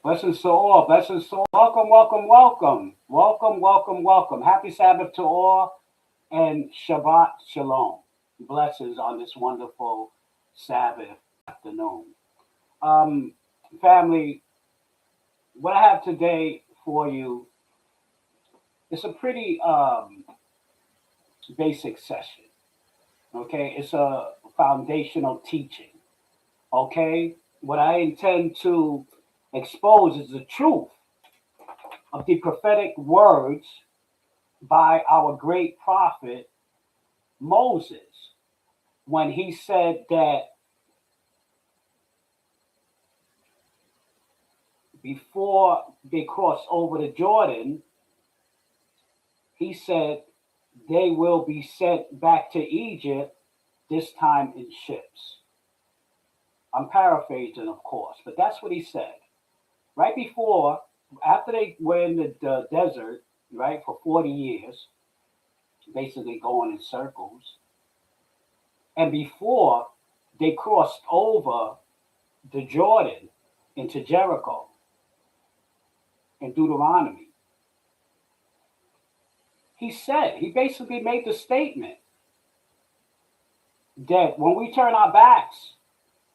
Blessings to all. Blessings to all. Welcome, welcome, welcome. Welcome, welcome, welcome. Happy Sabbath to all and Shabbat Shalom. Blessings on this wonderful Sabbath afternoon. Um, Family, what I have today for you is a pretty basic session. Okay, it's a foundational teaching. Okay, what I intend to expose is the truth of the prophetic words by our great prophet Moses when he said that before they crossed over the Jordan, he said they will be sent back to Egypt, this time in ships. I'm paraphrasing, of course, but that's what he said. Right before, after they were in the desert, right, for 40 years, basically going in circles, and before they crossed over the Jordan into Jericho in Deuteronomy, he basically made the statement that when we turn our backs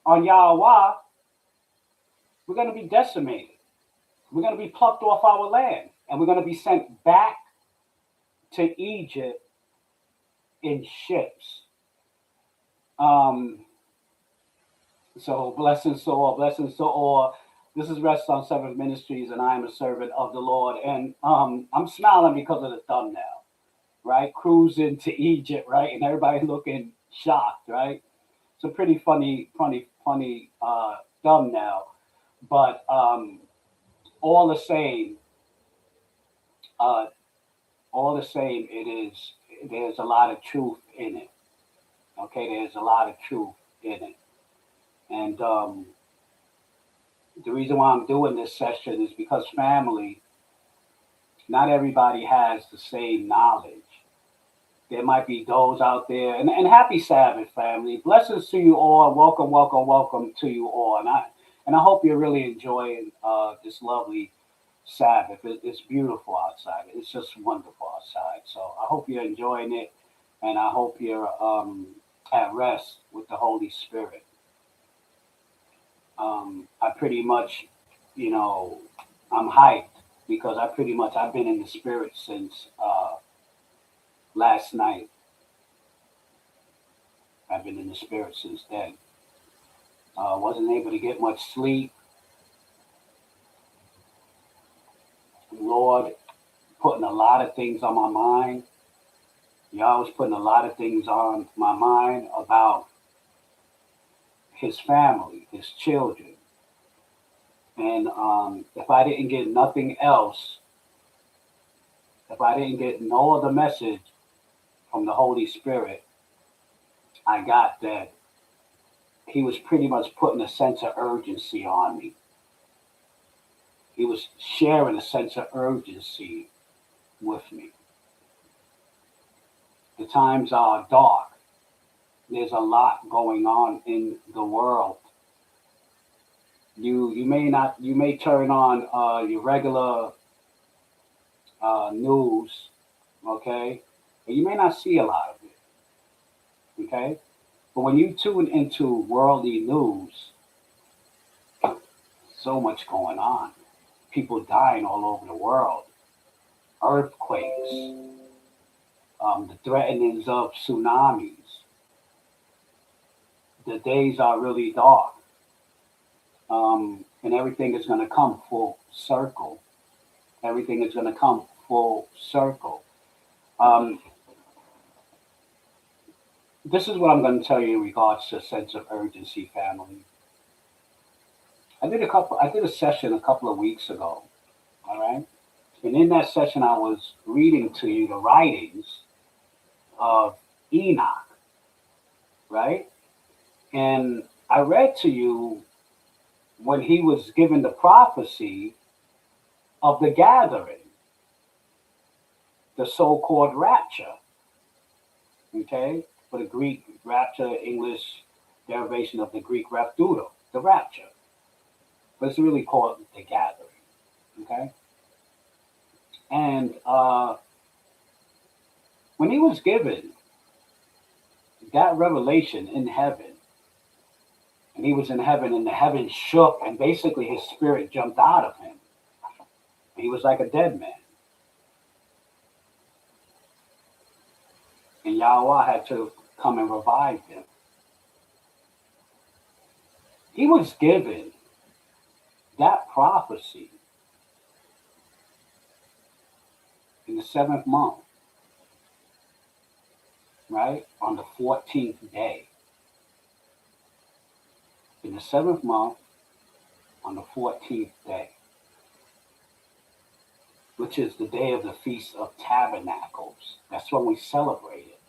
on Yahweh, we're going to be decimated. We're going to be plucked off our land, and we're going to be sent back to Egypt in ships. So blessings to all, blessings to all. This is Rest on Seventh Ministries, and I am a servant of the Lord. And I'm smiling because of the thumbnail, right? Cruising to Egypt, right? And everybody looking shocked, right? It's a pretty funny thumbnail. But all the same, uh, it is. There's a lot of truth in it. Okay, there's a lot of truth in it, and the reason why I'm doing this session is because family, not everybody has the same knowledge. There might be those out there, and happy Sabbath, family. Blessings to you all. Welcome, welcome, welcome to you all, and I hope you're really enjoying this lovely Sabbath. It's beautiful outside. It's just wonderful outside. So I hope you're enjoying it, and I hope you're at rest with the Holy Spirit. I pretty much, you know, I'm hyped because I've been in the spirit since last night. I've been in the spirit since then. Wasn't able to get much sleep. Lord, putting a lot of things on my mind. Y'all was putting a lot of things on my mind about his family, his children. And if I didn't get nothing else, if I didn't get no other message from the Holy Spirit, I got that he was pretty much putting a sense of urgency on me. He was sharing a sense of urgency with me. The times are dark. There's a lot going on in the world. You may turn on your regular news, okay, but you may not see a lot of it, okay. But when you tune into worldly news, so much going on. People dying all over the world, earthquakes, the threatenings of tsunamis. The days are really dark, and everything is going to come full circle. Everything is going to come full circle. Um, this is what I'm going to tell you in regards to a sense of urgency, family. I did a session a couple of weeks ago, all right? And in that session, I was reading to you the writings of Enoch, right? And I read to you when he was given the prophecy of the gathering, the so-called rapture, okay? For the Greek rapture, English derivation of the Greek raptudo, the rapture. but it's really called the gathering. Okay? And when he was given that revelation in heaven, and he was in heaven, and the heavens shook, and basically his spirit jumped out of him. He was like a dead man. And Yahweh had to come and revive him. He was given that prophecy in the 7th month, right? On the 14th day. In the 7th month, on the 14th day, which is the day of the Feast of Tabernacles. That's when we celebrate it.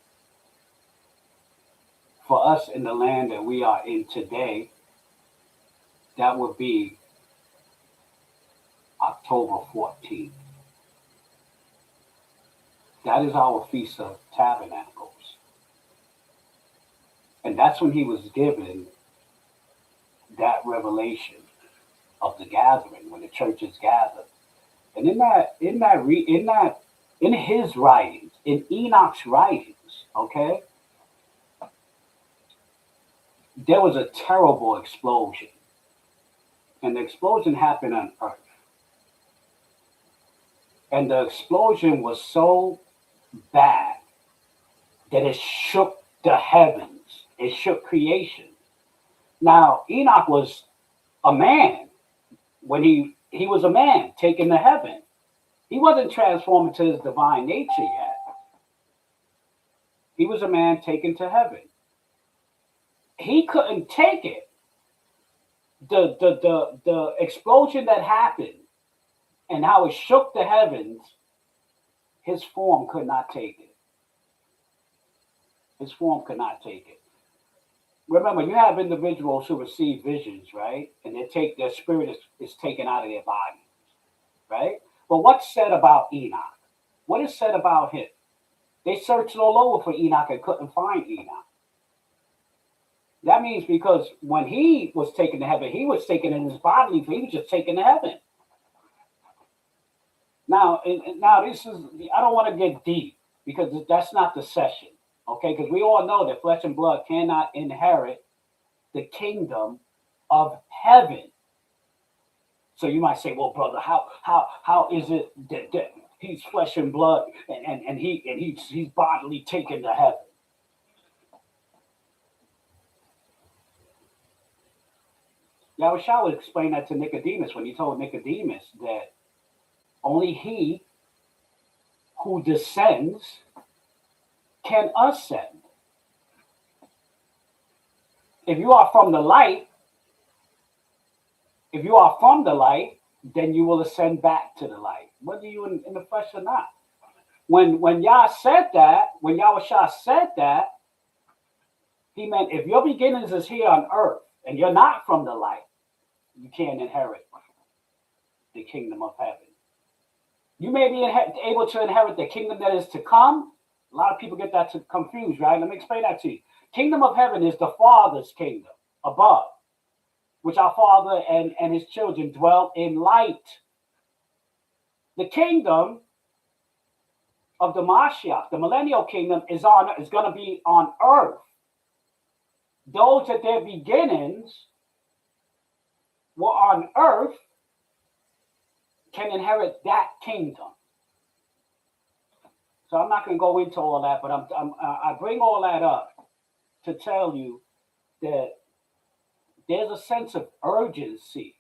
For us in the land that we are in today, that would be October 14th. That is our Feast of Tabernacles. And that's when he was given that revelation of the gathering, when the churches gathered. And in his writings, in Enoch's writings, okay, there was a terrible explosion. And the explosion happened on Earth. And the explosion was so bad that it shook the heavens. It shook creation. Now, Enoch was a man when he was a man taken to heaven. He wasn't transformed into his divine nature yet. He was a man taken to heaven. He couldn't take it. The explosion that happened and how it shook the heavens, his form could not take it. His form could not take it. Remember, you have individuals who receive visions, right? And their spirit is taken out of their body, right? But what's said about Enoch? What is said about him? They searched all over for Enoch and couldn't find Enoch. That means because when he was taken to heaven, he was taken in his body, he was just taken to heaven. Now this is, I don't want to get deep because that's not the session, okay? Because we all know that flesh and blood cannot inherit the kingdom of heaven. So you might say, well, brother, how is it that he's flesh and blood and he's bodily taken to heaven? Yahushua would explain that to Nicodemus when he told Nicodemus that only he who descends can ascend. If you are from the light, then you will ascend back to the light, whether you're in the flesh or not. When Yah said that, when Yahushua said that, he meant if your beginnings is here on earth and you're not from the light, you can't inherit the kingdom of heaven. You may be able to inherit the kingdom that is to come. A lot of people get that confused, right? Let me explain that to you. Kingdom of heaven is the Father's kingdom above, which our Father and his children dwell in light. The kingdom of the Mashiach, the millennial kingdom, is going to be on earth. Those at their beginnings were on earth can inherit that kingdom. So I'm not going to go into all that, but I bring all that up to tell you that there's a sense of urgency.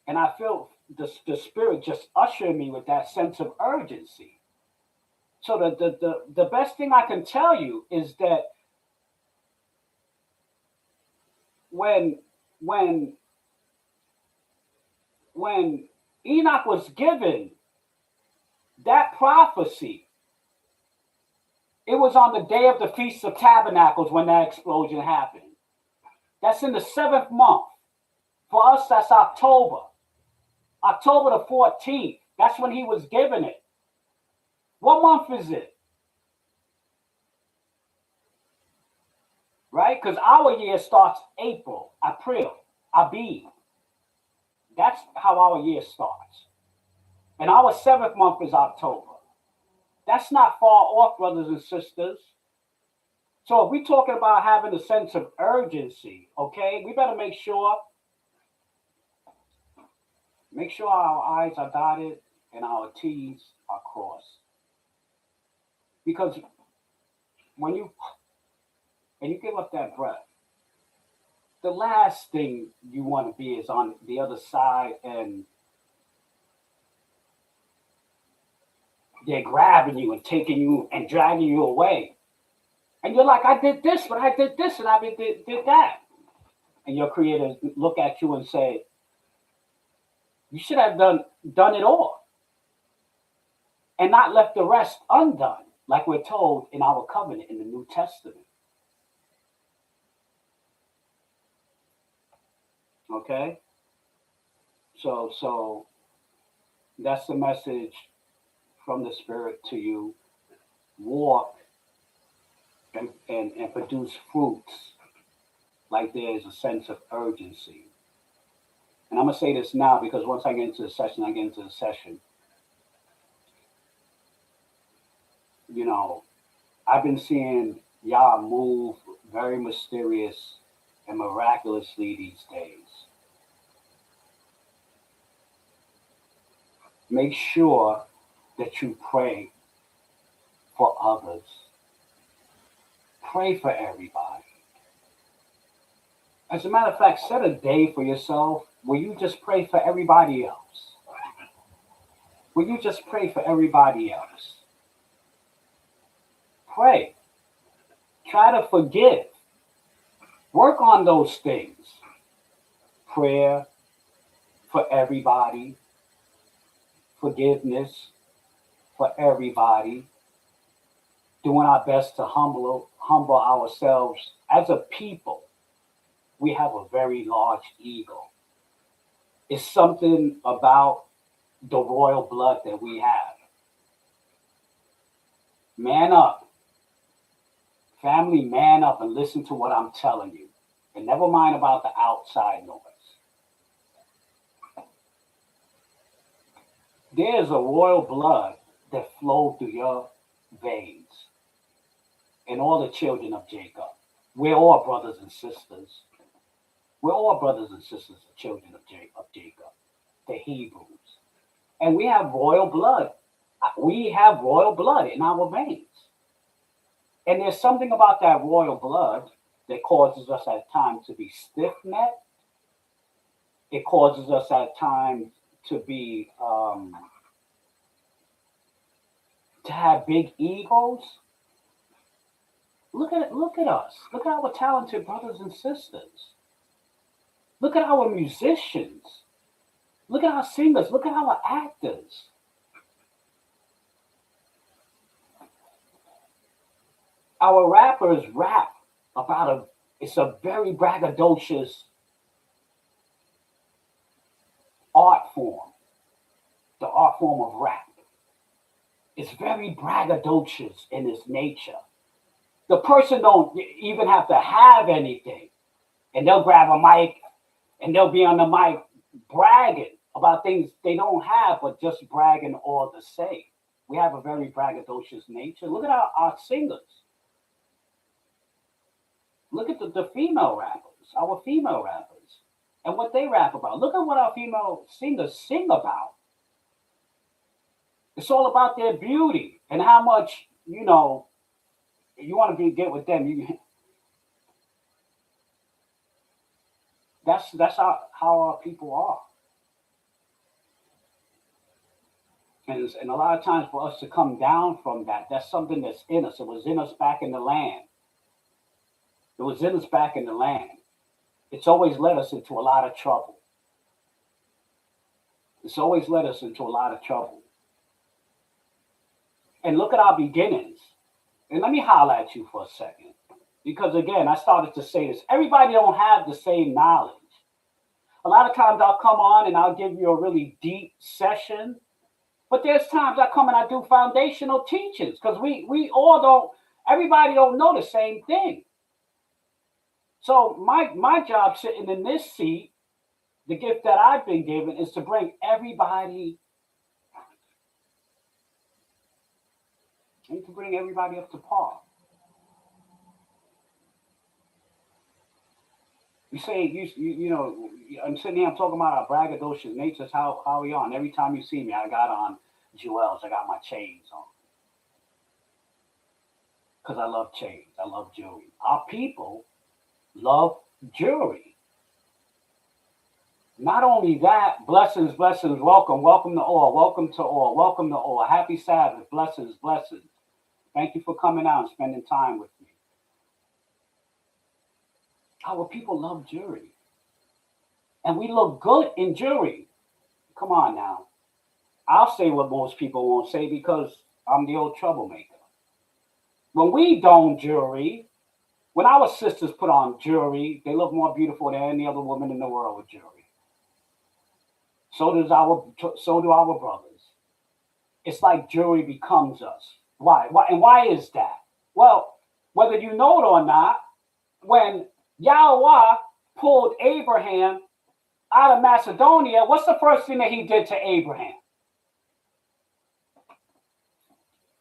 And I feel the Spirit just ushering me with that sense of urgency. So the best thing I can tell you is that when Enoch was given that prophecy, it was on the day of the Feast of Tabernacles when that explosion happened. That's in the 7th month. For us, that's October. October the 14th. That's when he was given it. What month is it? Right? Because our year starts April, Abib. That's how our year starts. And our 7th month is October. That's not far off, brothers and sisters. So if we're talking about having a sense of urgency, okay, we better make sure our I's are dotted and our T's are crossed. Because when you give up that breath, the last thing you want to be is on the other side and they're grabbing you and taking you and dragging you away. And you're like, I did this, but I did this and I did that. And your creator look at you and say, you should have done it all and not left the rest undone, like we're told in our covenant in the New Testament. Okay? So that's the message from the Spirit to you. Walk and produce fruits like there's a sense of urgency. And I'm going to say this now because once I get into the session, you know, I've been seeing YAH move very mysterious and miraculously these days. Make sure that you pray for others. Pray for everybody. As a matter of fact, set a day for yourself where you just pray for everybody else. Pray. Try to forgive. Work on those things. Prayer for everybody. Forgiveness for everybody. Doing our best to humble ourselves as a people. We have a very large ego. It's something about the royal blood that we have. Man up. Family, man up and listen to what I'm telling you. And never mind about the outside noise. There's a royal blood that flowed through your veins. And all the children of Jacob. We're all brothers and sisters. We're all brothers and sisters, the children of Jacob, the Hebrews. And we have royal blood. We have royal blood in our veins. And there's something about that royal blood that causes us at times to be stiff-necked. It causes us at times to be, to have big egos. Look at us. Look at our talented brothers and sisters. Look at our musicians. Look at our singers. Look at our actors. Our rappers rap about it's a very braggadocious art form. The art form of rap. It's very braggadocious in its nature. The person don't even have to have anything. And they'll grab a mic and they'll be on the mic bragging about things they don't have, but just bragging all the same. We have a very braggadocious nature. Look at our singers. Look at the female rappers, our female rappers, and what they rap about. Look at what our female singers sing about. It's all about their beauty and how much, you want to get with them. That's how our people are. And a lot of times for us to come down from that, that's something that's in us. It was in us back in the land. It's always led us into a lot of trouble. And look at our beginnings. And let me holler at you for a second. Because again, I started to say this. Everybody don't have the same knowledge. A lot of times I'll come on and I'll give you a really deep session. But there's times I come and I do foundational teachings. Because everybody don't know the same thing. So my job sitting in this seat, the gift that I've been given is to bring everybody, and to bring everybody up to par. You say you know, I'm sitting here, I'm talking about our braggadocious natures, how we are. And every time you see me, I got on jewels, I got my chains on. Because I love chains, I love jewelry. Our people love jewelry. Not only that, blessings, blessings, welcome, welcome to all, welcome to all, welcome to all. Happy Sabbath, blessings, blessings. Thank you for coming out and spending time with me. Our people love jewelry. And we look good in jewelry. Come on now. I'll say what most people won't say because I'm the old troublemaker. When we don jewelry, when our sisters put on jewelry, they look more beautiful than any other woman in the world with jewelry. So do our brothers. It's like jewelry becomes us. Why? And why is that? Well, whether you know it or not, when YAH pulled Abraham out of Macedonia, what's the first thing that he did to Abraham?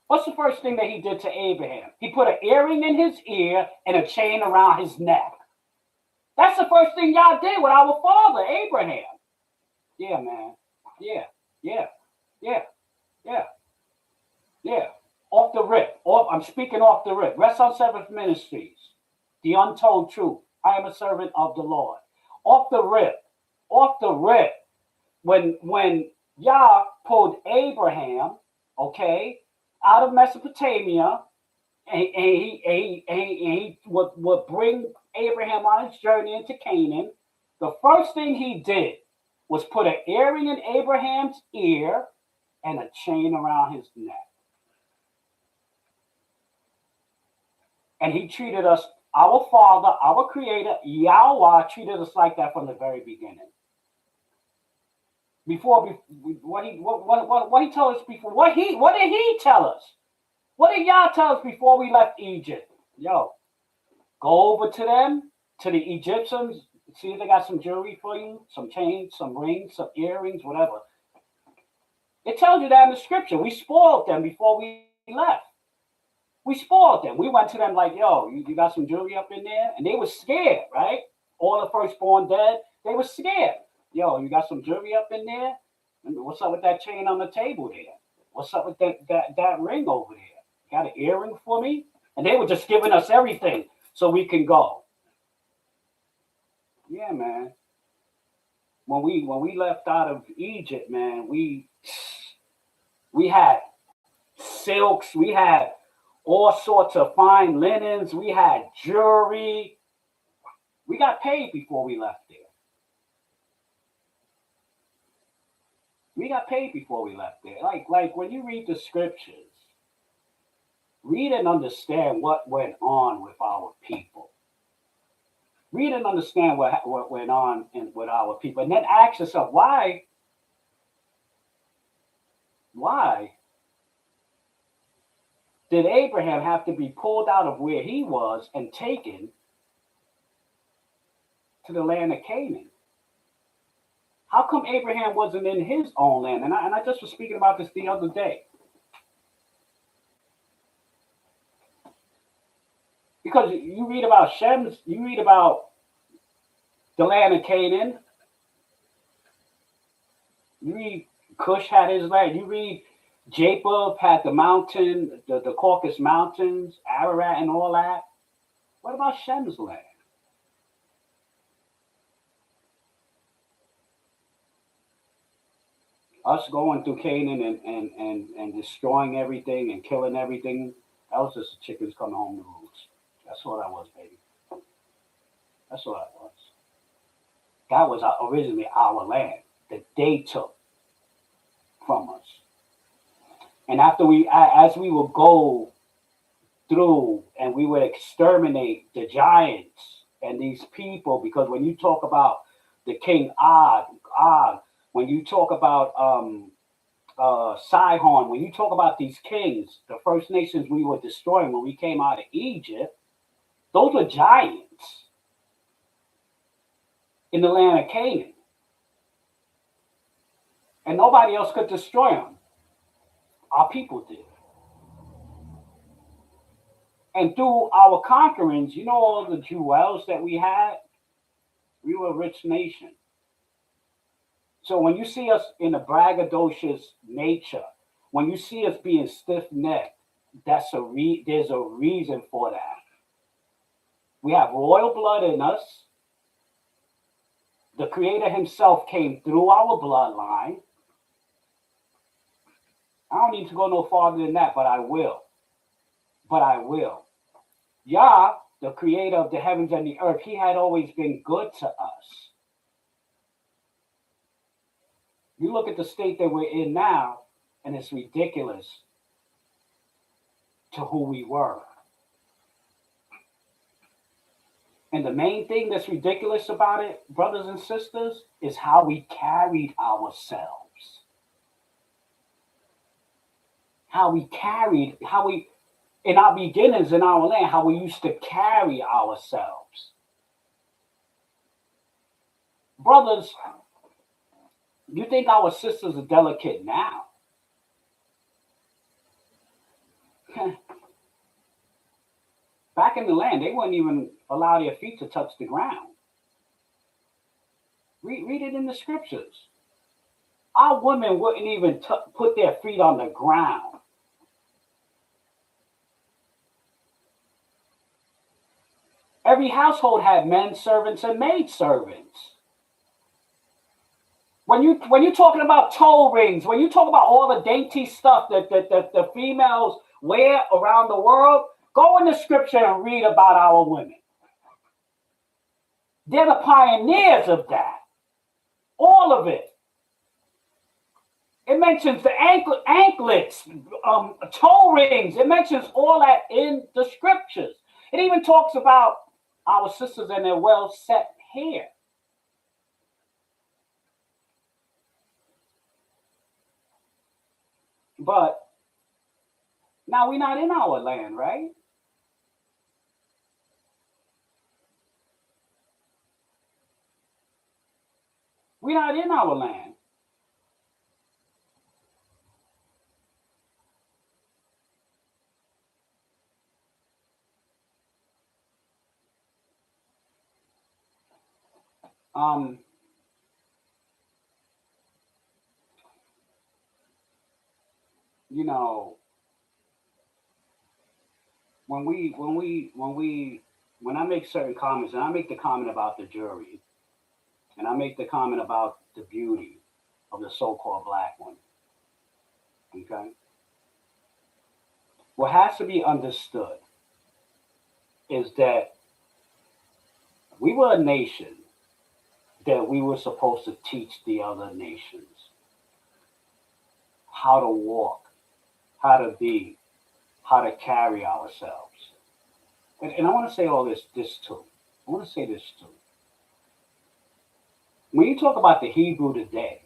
What's the first thing that he did to Abraham? He put an earring in his ear and a chain around his neck. That's the first thing y'all did with our father, Abraham. Yeah, man. Yeah. Off the rip. I'm speaking off the rip. Rest on Seventh Ministries. The untold truth. I am a servant of the Lord. Off the rip. When Yah pulled Abraham, okay, out of Mesopotamia, and he would bring Abraham on his journey into Canaan, the first thing he did was put an earring in Abraham's ear and a chain around his neck. And he treated us, our Father, our Creator, YAH, treated us like that from the very beginning. What he told us before, what did he tell us? What did y'all tell us before we left Egypt? Yo, go over to them, to the Egyptians, see if they got some jewelry for you, some chains, some rings, some earrings, whatever. It tells you that in the scripture. We spoiled them before we left. We spoiled them. We went to them like, yo, you got some jewelry up in there? And they were scared, right? All the firstborn dead, they were scared. Yo, you got some jewelry up in there? What's up with that chain on the table there? What's up with that ring over there? Got an earring for me? And they were just giving us everything so we can go. Yeah, man. When we left out of Egypt, man, we had silks, we had all sorts of fine linens, we had jewelry. We got paid before we left there. We got paid before we left there. Like when you read the scriptures, read and understand what went on with our people. Read and understand what went on with our people. And then ask yourself, why did Abraham have to be pulled out of where he was and taken to the land of Canaan? How come Abraham wasn't in his own land? And I just was speaking about this the other day. Because you read about Shem's, you read about the land of Canaan. You read Cush had his land. You read Japheth had the mountain, the Caucasus Mountains, Ararat and all that. What about Shem's land? Us going through Canaan and destroying everything and killing everything, that was just the chickens coming home to roost. That's what that was, baby. That's what that was. That was originally our land that they took from us. And as we would go through and we would exterminate the giants and these people, because when you talk about the king Og, when you talk about Sihon, when you talk about these kings, the First Nations we were destroying when we came out of Egypt, those were giants in the land of Canaan. And nobody else could destroy them. Our people did. And through our conquerings, you know, all the jewels that we had, we were a rich nation. So when you see us in a braggadocious nature, when you see us being stiff-necked, there's a reason for that. We have royal blood in us. The Creator Himself came through our bloodline. I don't need to go no farther than that, but I will. Yah, the Creator of the heavens and the earth, He had always been good to us. You look at the state that we're in now, and it's ridiculous to who we were. And the main thing that's ridiculous about it, brothers and sisters, is how we carried ourselves. How we, in our beginnings in our land, how we used to carry ourselves. Brothers, you think our sisters are delicate now? Back in the land, they wouldn't even allow their feet to touch the ground. Read it in the scriptures. Our women wouldn't even put their feet on the ground. Every household had men servants and maid servants. When you're talking about toe rings, when you talk about all the dainty stuff that the females wear around the world, go in the scripture and read about our women. They're the pioneers of that. All of it. It mentions the anklets, toe rings. It mentions all that in the scriptures. It even talks about our sisters and their well-set hair. But now we're not in our land, right? We're not in our land. You know, when I make certain comments, and I make the comment about the jury, and I make the comment about the beauty of the so-called black woman. Okay? What has to be understood is that we were a nation that we were supposed to teach the other nations how to walk, how to be, how to carry ourselves. And I want to say all this too. I want to say this too. When you talk about the Hebrew today,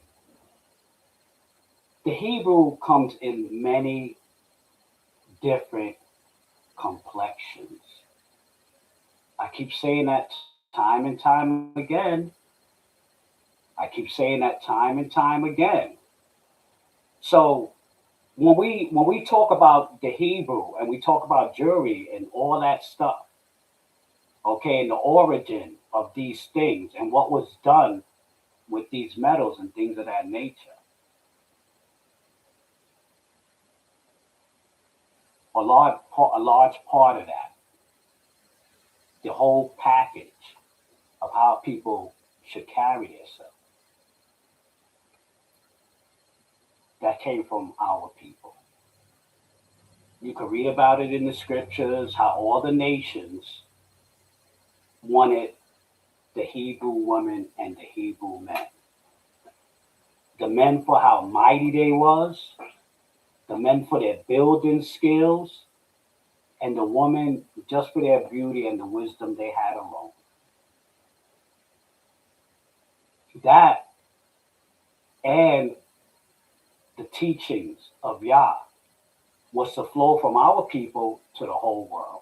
the Hebrew comes in many different complexions. I keep saying that time and time again. So when we talk about the Hebrew and we talk about jewelry and all that stuff, okay, and the origin of these things and what was done with these metals and things of that nature, a large part of that, the whole package of how people should carry themselves, that came from our people. You can read about it in the scriptures, how all the nations wanted the Hebrew woman and the Hebrew men. The men for how mighty they was, the men for their building skills, and the woman just for their beauty and the wisdom they had alone. That and the teachings of Yah was to flow from our people to the whole world.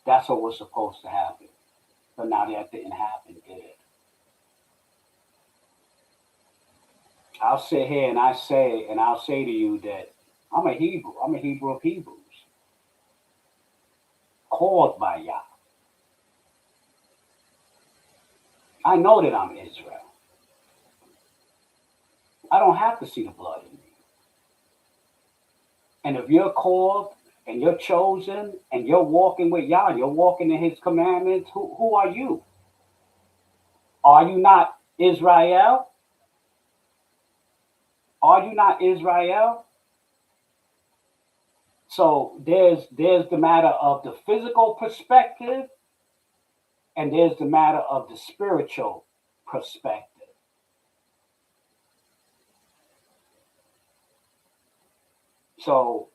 That's what was supposed to happen. But now that didn't happen, did it? I'll sit here and I'll say to you that I'm a Hebrew. I'm a Hebrew of Hebrews, called by Yah. I know that I'm Israel. I don't have to see the blood in me. And if you're called and you're chosen and you're walking with Yah, you're walking in his commandments, who are you? Are you not Israel? Are you not Israel? So there's the matter of the physical perspective, and there's the matter of the spiritual perspective. So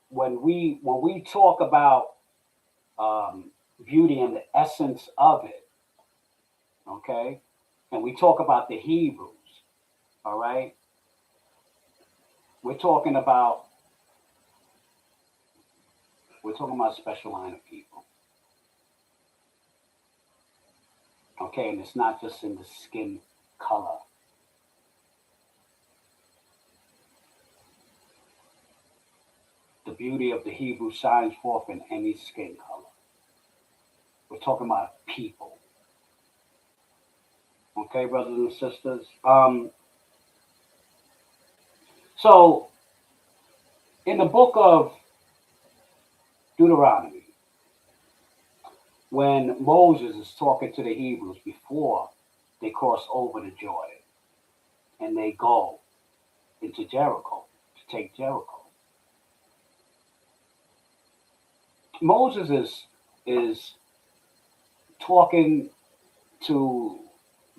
when we talk about beauty and the essence of it, okay, and we talk about the Hebrews, all right, we're talking about a special line of people, okay, and it's not just in the skin color. The beauty of the Hebrew shines forth in any skin color. We're talking about people, okay, brothers and sisters. So in the book of Deuteronomy, when Moses is talking to the Hebrews before they cross over the Jordan and they go into Jericho to take Jericho, Moses is talking to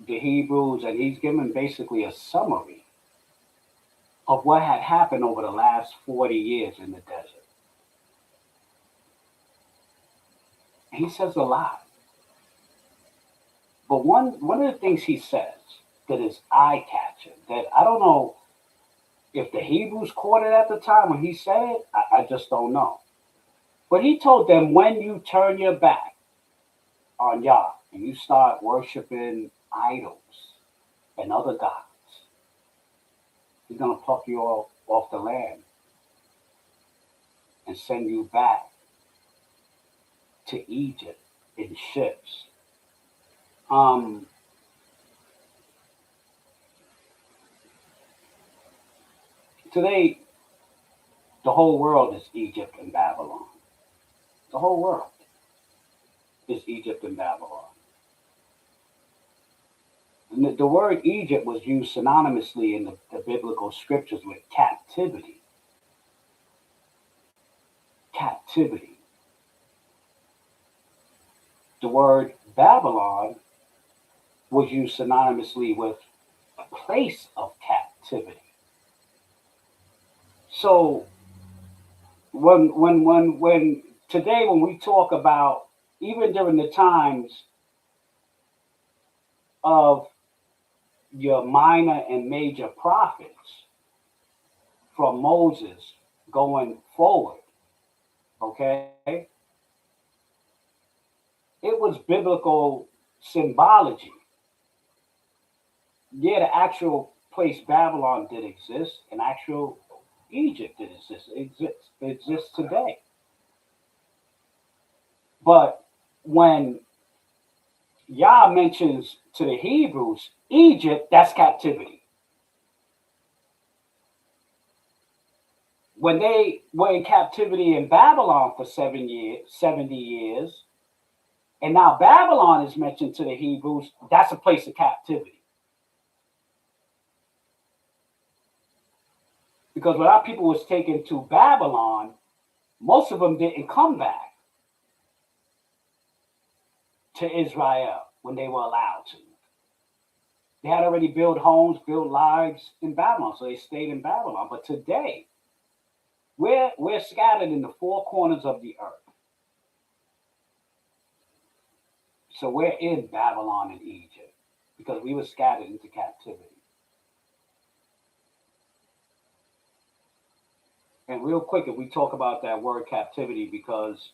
the Hebrews and he's giving basically a summary of what had happened over the last 40 years in the desert. He says a lot. But one of the things he says that is eye catching, that I don't know if the Hebrews caught it at the time when he said it, I just don't know. But he told them, when you turn your back on Yah and you start worshiping idols and other gods, he's going to pluck you off the land and send you back to Egypt in ships. Um, Today, the whole world is Egypt and Babylon. The whole world is Egypt and Babylon. And the word Egypt was used synonymously in the biblical scriptures with captivity. Captivity. The word Babylon was used synonymously with a place of captivity. So when today when we talk about, even during the times of your minor and major prophets from Moses going forward, okay, it was biblical symbology. Yeah, the actual place Babylon did exist, and actual Egypt did exist. It exists today. But when Yah mentions to the Hebrews Egypt, that's captivity. When they were in captivity in Babylon for 70 years, and now Babylon is mentioned to the Hebrews, that's a place of captivity. Because when our people was taken to Babylon, most of them didn't come back to Israel when they were allowed to. They had already built homes, built lives in Babylon, so they stayed in Babylon. But today, we're scattered in the four corners of the earth. So we're in Babylon and Egypt because we were scattered into captivity. And real quick, if we talk about that word captivity, because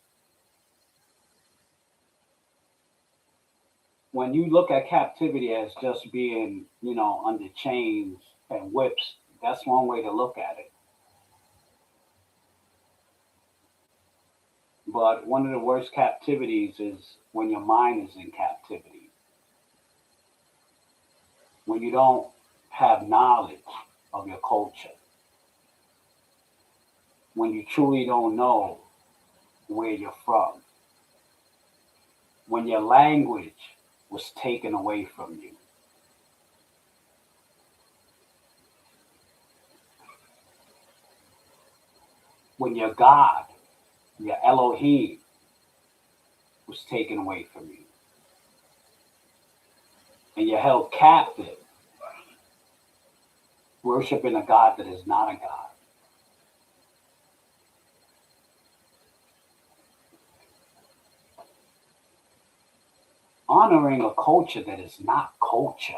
when you look at captivity as just being, under chains and whips, that's one way to look at it. But one of the worst captivities is when your mind is in captivity, when you don't have knowledge of your culture, when you truly don't know where you're from, when your language was taken away from you, when your God, your Elohim, was taken away from you, and you're held captive, worshiping a God that is not a God. Honoring a culture that is not culture.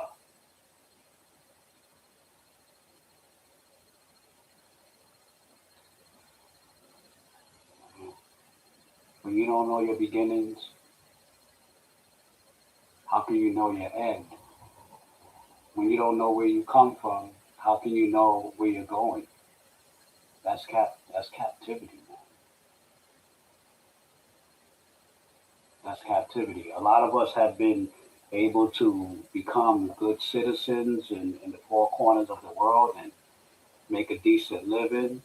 When you don't know your beginnings, how can you know your end? When you don't know where you come from, how can you know where you're going? That's captivity, man. That's captivity. A lot of us have been able to become good citizens in the four corners of the world and make a decent living,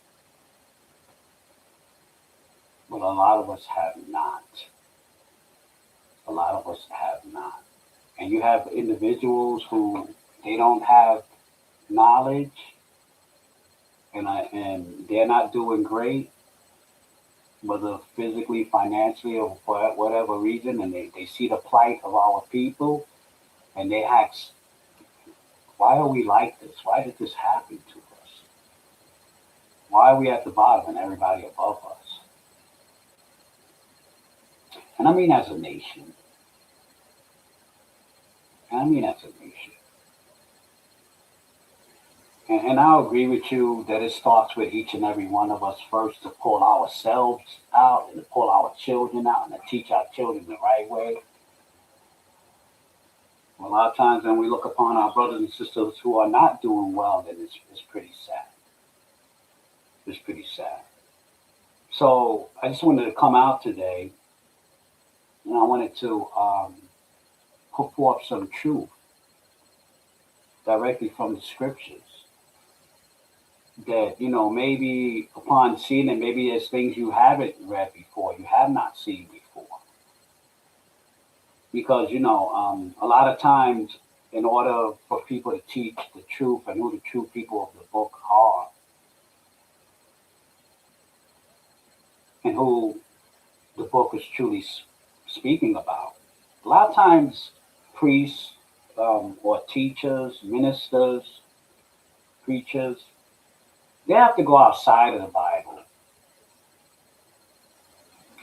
but a lot of us have not. A lot of us have not. And you have individuals who they don't have knowledge, and they're not doing great, whether physically, financially, or for whatever reason, and they see the plight of our people, and they ask, why are we like this? Why did this happen to us? Why are we at the bottom and everybody above us? And I mean as a nation. And I mean as a nation. And I'll agree with you that it starts with each and every one of us first to pull ourselves out and to pull our children out and to teach our children the right way. A lot of times when we look upon our brothers and sisters who are not doing well, then it's pretty sad. It's pretty sad. So I just wanted to come out today and I wanted to put forth some truth directly from the scriptures that, maybe upon seeing it, maybe there's things you haven't read before, you have not seen before. Because, a lot of times, in order for people to teach the truth and who the true people of the book are, and who the book is truly speaking about, a lot of times priests or teachers, ministers, preachers, they have to go outside of the Bible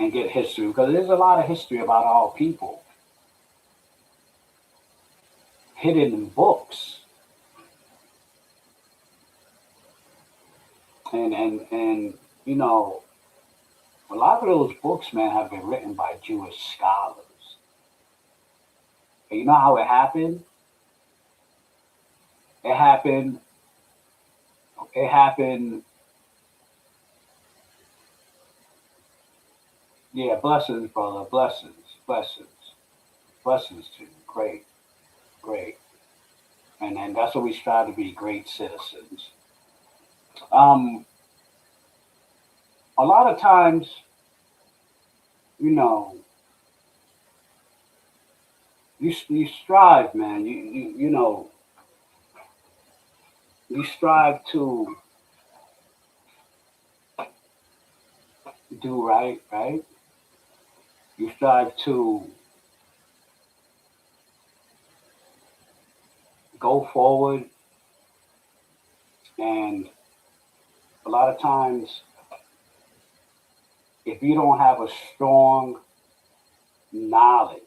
and get history because there's a lot of history about our people hidden in books. And a lot of those books, man, have been written by Jewish scholars. And you know how it happened? It happened. It happened. Yeah, blessings, brother. Blessings, blessings, blessings to you. Great, great. And that's what we strive to be, great citizens. Um, a lot of times, you know, you strive, man. You strive to do right, right? You strive to go forward, and a lot of times, if you don't have a strong knowledge,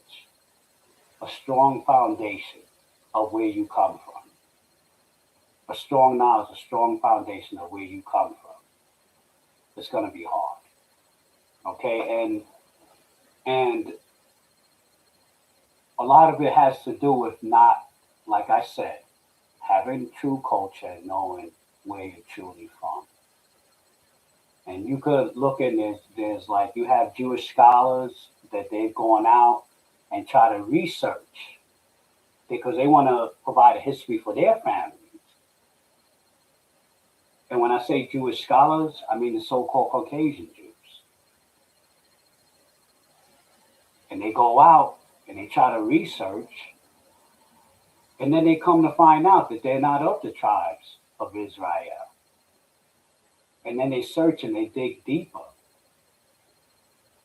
a strong foundation of where you come from, a strong knowledge, a strong foundation of where you come from, it's going to be hard. Okay, and a lot of it has to do with not, like I said, having true culture and knowing where you're truly from. And you could look in there's like you have Jewish scholars that they've gone out and try to research because they want to provide a history for their families. And when I say Jewish scholars, I mean the so-called Caucasian Jews. And they go out and they try to research, and then they come to find out that they're not of the tribes of Israel. And then they search and they dig deeper.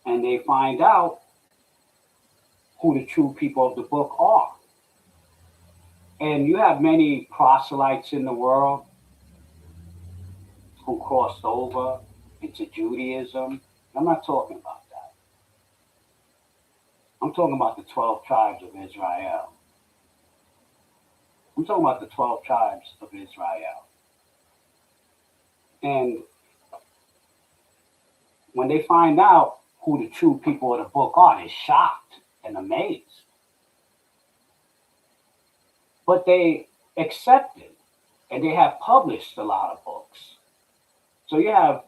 And they find out who the true people of the book are. And you have many proselytes in the world who crossed over into Judaism. I'm not talking about that. I'm talking about the 12 tribes of Israel. I'm talking about the 12 tribes of Israel. And when they find out who the true people of the book are, they're shocked and amazed. But they accepted, and they have published a lot of books. So you have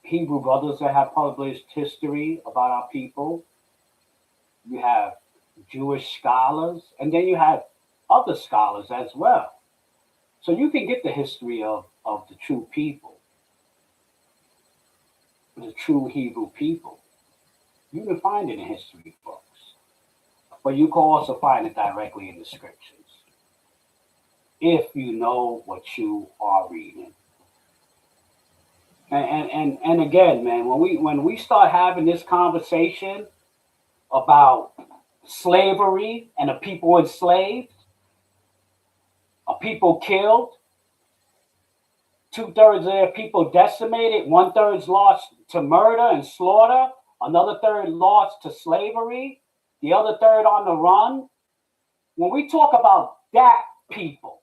Hebrew brothers that have published history about our people. You have Jewish scholars, and then you have other scholars as well. So you can get the history of the true people, the true Hebrew people. You can find it in history books. But you can also find it directly in the scriptures if you know what you are reading. And again, man, when we start having this conversation about slavery and a people enslaved, a people killed, 2/3 of their people decimated, 1/3 lost to murder and slaughter, another third lost to slavery, the other third on the run. When we talk about that people,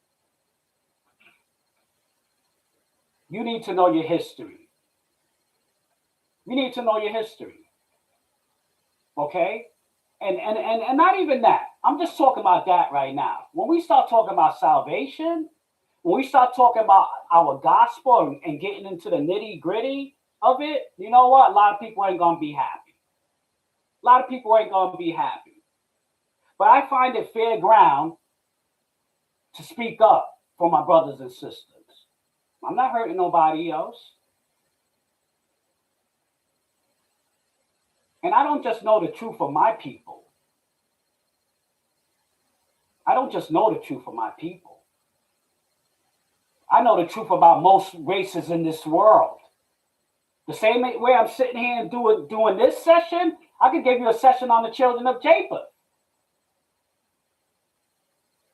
you need to know your history. You need to know your history. Okay? And not even that. I'm just talking about that right now. When we start talking about salvation, when we start talking about our gospel and getting into the nitty gritty of it, you know what? A lot of people ain't going to be happy. A lot of people ain't going to be happy. But I find it fair ground to speak up for my brothers and sisters. I'm not hurting nobody else. And I don't just know the truth of my people. I don't just know the truth of my people. I know the truth about most races in this world. The same way I'm sitting here and doing this session, I could give you a session on the children of Japheth.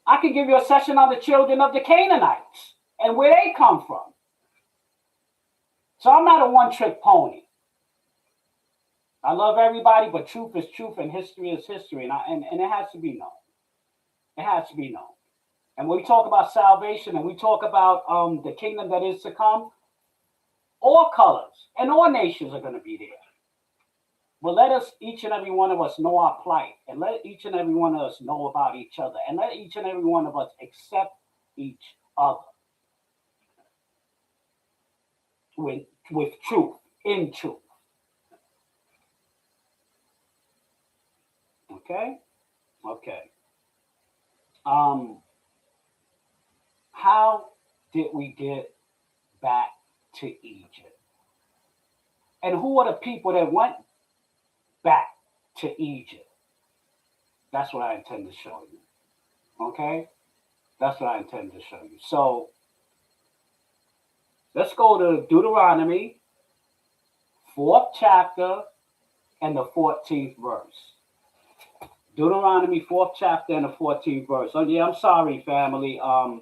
I could give you a session on the children of the Canaanites and where they come from. So I'm not a one-trick pony. I love everybody, but truth is truth and history is history, and it has to be known. It has to be known. And when we talk about salvation and we talk about the kingdom that is to come, all colors and all nations are going to be there. But let us, each and every one of us, know our plight, and let each and every one of us know about each other, and let each and every one of us accept each other with truth, in truth. Okay? Okay. How did we get back to Egypt? And who are the people that went back to Egypt? That's what I intend to show you. Okay? That's what I intend to show you. So let's go to Deuteronomy, 4th chapter, and the 14th verse. Deuteronomy, 4th chapter, and the 14th verse. Oh, yeah, I'm sorry, family. I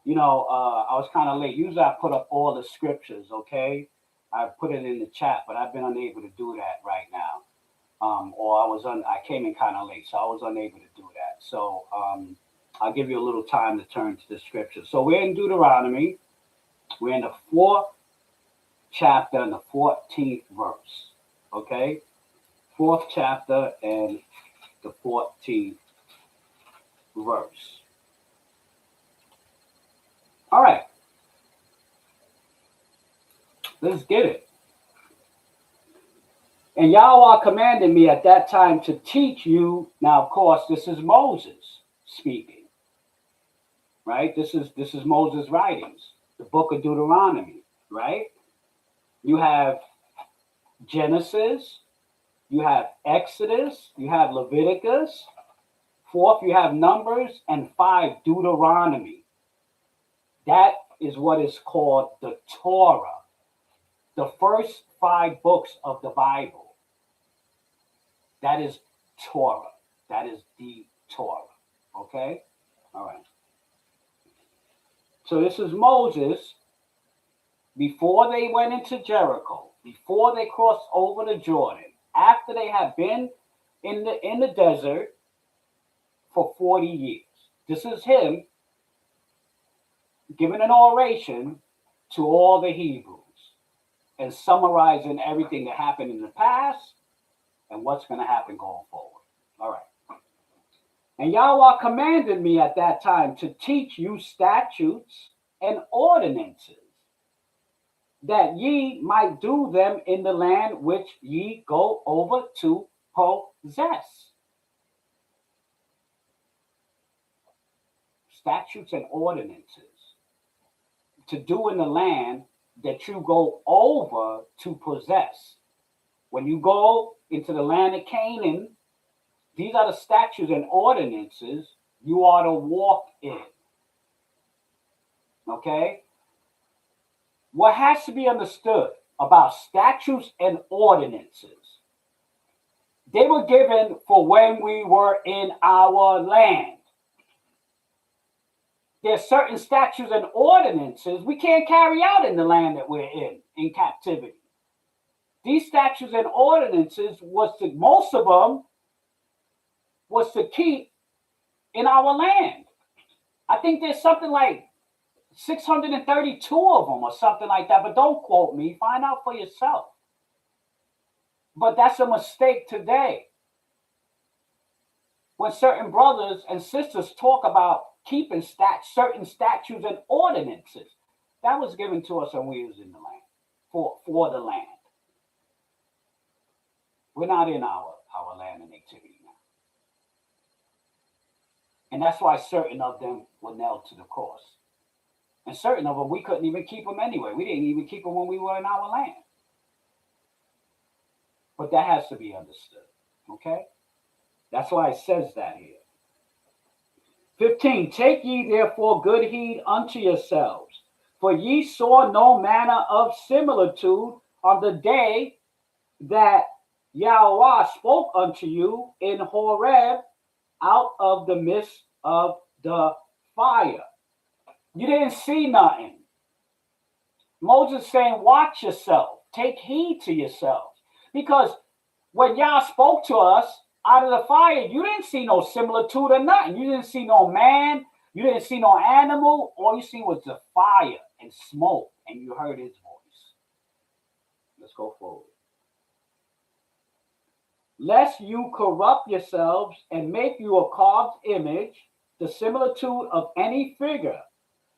was kind of late. Usually I put up all the scriptures, okay? I put it in the chat, but I've been unable to do that right now. I came in kind of late, so I was unable to do that. So I'll give you a little time to turn to the scripture. So we're in Deuteronomy. We're in the 4th chapter and the 14th verse. Okay? 4th chapter and the 14th verse. All right. Let's get it. And Yahweh commanded me at that time to teach you. Now, of course, this is Moses speaking, right? This is Moses' writings, the book of Deuteronomy, right? You have Genesis, you have Exodus, you have Leviticus. Fourth, you have Numbers, and 5, Deuteronomy. That is what is called the Torah. The first 5 books of the Bible. That is Torah. That is the Torah. Okay? All right. So this is Moses before they went into Jericho, before they crossed over the Jordan, after they had been in the desert for 40 years. This is him giving an oration to all the Hebrews and summarizing everything that happened in the past and what's going to happen going forward. All right. And Yahweh commanded me at that time to teach you statutes and ordinances, that ye might do them in the land which ye go over to possess. Statutes and ordinances to do in the land that you go over to possess. When you go into the land of Canaan, these are the statutes and ordinances you are to walk in. Okay? What has to be understood about statutes and ordinances, they were given for when we were in our land. There's certain statutes and ordinances we can't carry out in the land that we're in captivity. These statutes and ordinances most of them was to keep in our land. I think there's something like 632 of them or something like that, but don't quote me. Find out for yourself. But that's a mistake today. When certain brothers and sisters talk about keeping certain statutes and ordinances, that was given to us when we was in the land, for the land. We're not in our land and activity now. And that's why certain of them were nailed to the cross. And certain of them, we couldn't even keep them anyway. We didn't even keep them when we were in our land. But that has to be understood, okay? That's why it says that here. 15, take ye therefore good heed unto yourselves, for ye saw no manner of similitude on the day that Yahweh spoke unto you in Horeb out of the midst of the fire. You didn't see nothing. Moses saying, watch yourself. Take heed to yourselves. Because when Yah spoke to us out of the fire, you didn't see no similitude or nothing. You didn't see no man. You didn't see no animal. All you see was the fire and smoke, and you heard his voice. Let's go forward. Lest you corrupt yourselves and make you a carved image, the similitude of any figure,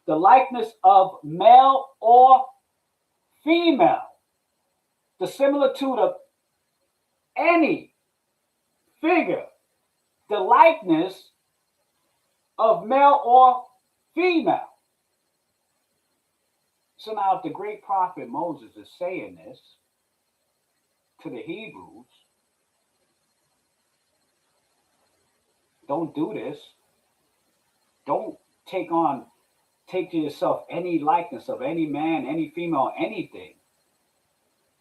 the likeness of male or female, the similitude of any figure, the likeness of male or female. So now if the great prophet Moses is saying this to the Hebrews, don't do this. Don't take to yourself any likeness of any man, any female, anything,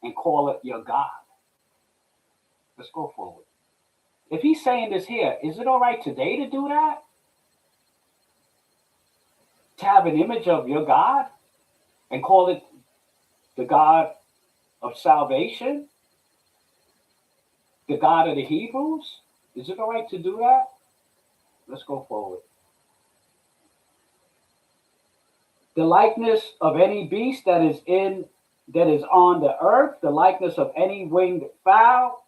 and call it your God. Let's go forward. If he's saying this here, is it all right today to do that? To have an image of your God and call it the God of salvation? The God of the Hebrews? Is it all right to do that? Let's go forward. The likeness of any beast that is on the earth, the likeness of any winged fowl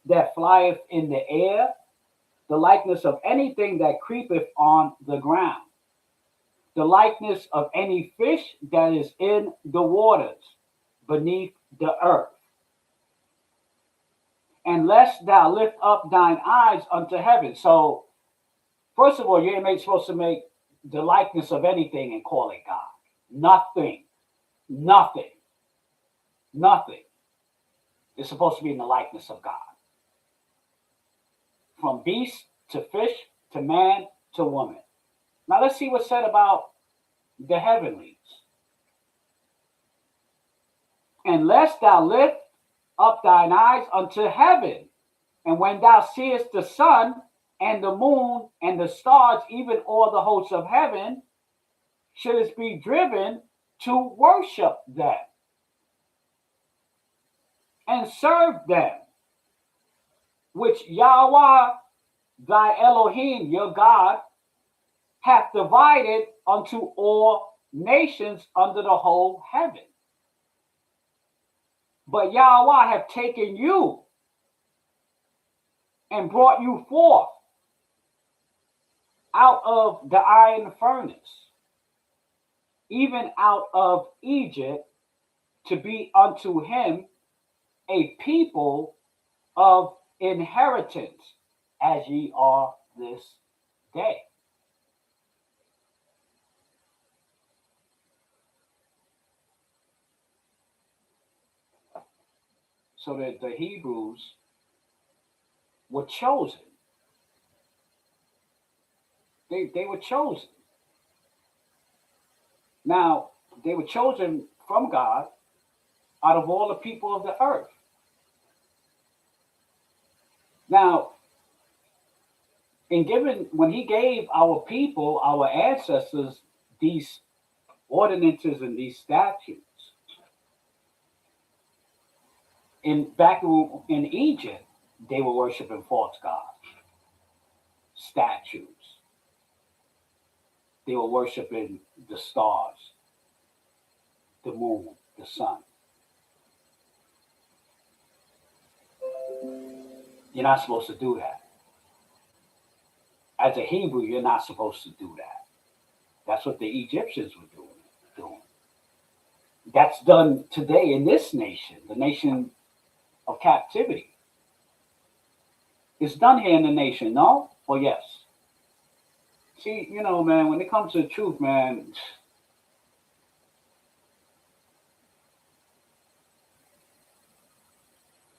that flieth in the air, the likeness of anything that creepeth on the ground, the likeness of any fish that is in the waters beneath the earth. And lest thou lift up thine eyes unto heaven. So, first of all, you ain't supposed to make the likeness of anything and call it God. Nothing. Nothing. Nothing. It's supposed to be in the likeness of God. From beast to fish to man to woman. Now let's see what's said about the heavenlies. And lest thou lift up thine eyes unto heaven, and when thou seest the sun and the moon and the stars, even all the hosts of heaven, shouldst be driven to worship them and serve them, which Yahweh thy Elohim, your God, hath divided unto all nations under the whole heaven. But Yahweh hath taken you and brought you forth out of the iron furnace, even out of Egypt, to be unto him a people of inheritance, as ye are this day. So that the Hebrews were chosen. They were chosen. Now, they were chosen from God out of all the people of the earth. Now, when he gave our people, our ancestors, these ordinances and these statutes, back in Egypt, they were worshiping false gods, statues. They were worshiping the stars, the moon, the sun. You're not supposed to do that. As a Hebrew, you're not supposed to do that. That's what the Egyptians were doing. That's done today in this nation, the nation of captivity. It's done here in the nation, no? Well, yes. See, man, when it comes to the truth, man,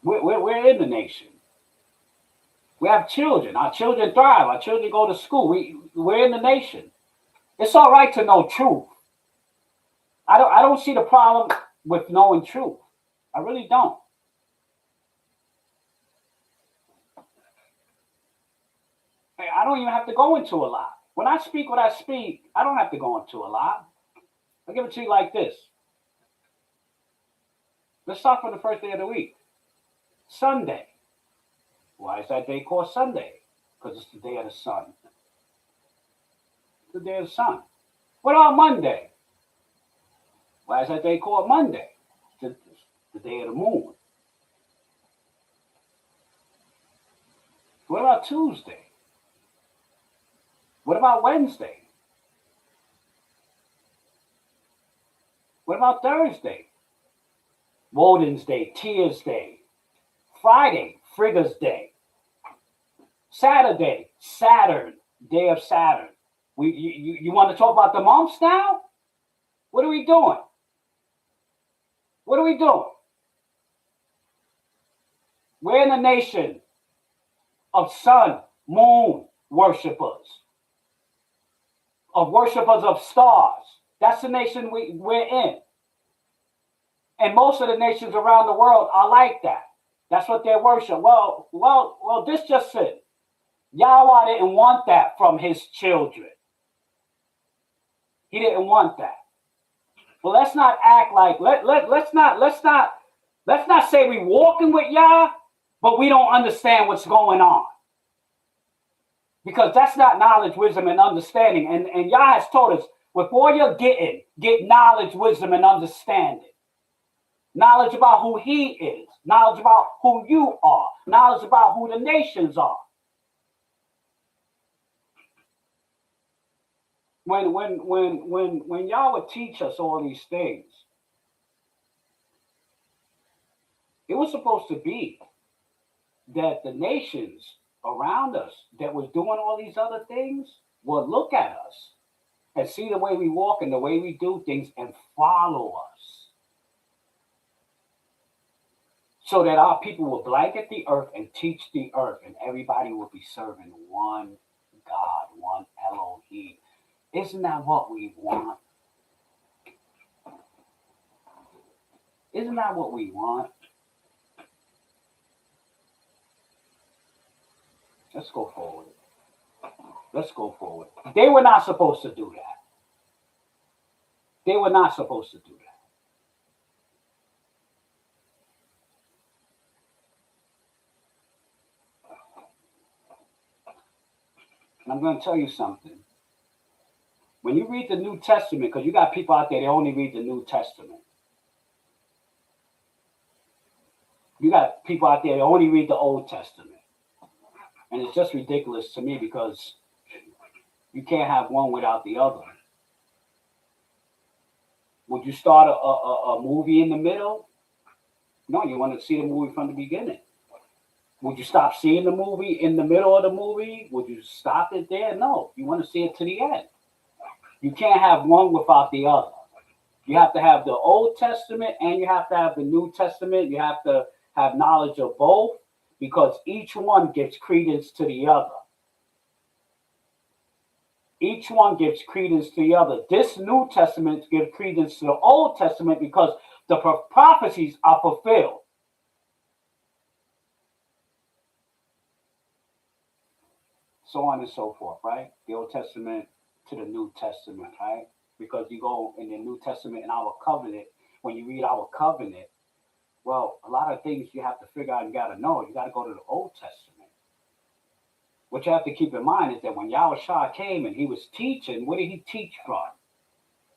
we're in the nation. We have children. Our children thrive. Our children go to school. We're in the nation. It's all right to know truth. I don't see the problem with knowing truth. I really don't. I don't even have to go into a lot. When I speak what I speak, I don't have to go into a lot. I'll give it to you like this. Let's start from the first day of the week. Sunday. Why is that day called Sunday? Because it's the day of the sun. It's the day of the sun. What about Monday? Why is that day called Monday? It's the day of the moon. What about Tuesday? What about Wednesday? What about Thursday? Woden's Day, Tears Day. Friday, Frigga's Day. Saturday, Saturn, Day of Saturn. You want to talk about the months now? What are we doing? What are we doing? We're in a nation of sun, moon worshipers, of worshipers of stars. That's the nation we're in. And most of the nations around the world are like that. That's what they worship. Well, this just it. Yahweh didn't want that from his children. He didn't want that. Well, let's not act like let's not say we walking with Yah, but we don't understand what's going on. Because that's not knowledge, wisdom, and understanding. And Yah has told us, before you're get knowledge, wisdom, and understanding. Knowledge about who he is. Knowledge about who you are. Knowledge about who the nations are. When y'all would teach us all these things, it was supposed to be that the nations around us that was doing all these other things would look at us and see the way we walk and the way we do things and follow us. So that our people will blanket the earth and teach the earth, and everybody will be serving one God, one Elohim. Isn't that what we want? Isn't that what we want? Let's go forward. Let's go forward. They were not supposed to do that. They were not supposed to do that. And I'm going to tell you something. When you read the New Testament, because you got people out there that only read the New Testament. You got people out there that only read the Old Testament. And it's just ridiculous to me because you can't have one without the other. Would you start a movie in the middle? No, you want to see the movie from the beginning. Would you stop seeing the movie in the middle of the movie? Would you stop it there? No, you want to see it to the end. You can't have one without the other. You have to have the Old Testament and you have to have the New Testament. You have to have knowledge of both because each one gives credence to the other. Each one gives credence to the other. This New Testament gives credence to the Old Testament because the prophecies are fulfilled. So on and so forth, right? The Old Testament to the New Testament, right? Because you go in the New Testament in our covenant, when you read our covenant, well, a lot of things you have to figure out and got to know. You got to go to the Old Testament. What you have to keep in mind is that when Yahushua came and he was teaching, what did he teach from?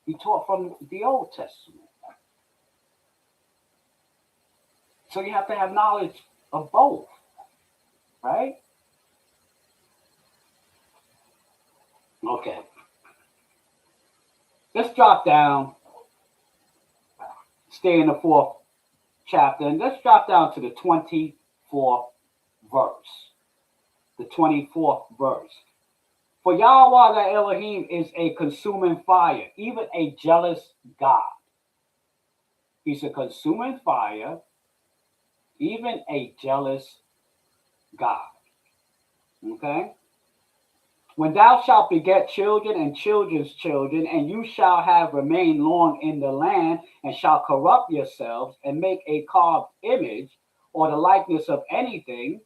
He taught from the Old Testament. So you have to have knowledge of both, right? Okay. Let's drop down, stay in the 4th chapter, and let's drop down to the 24th verse. The 24th verse. For Yahweh the Elohim is a consuming fire, even a jealous God. He's a consuming fire, even a jealous God. Okay? When thou shalt beget children and children's children, and you shall have remained long in the land, and shall corrupt yourselves, and make a carved image, or the likeness of anything,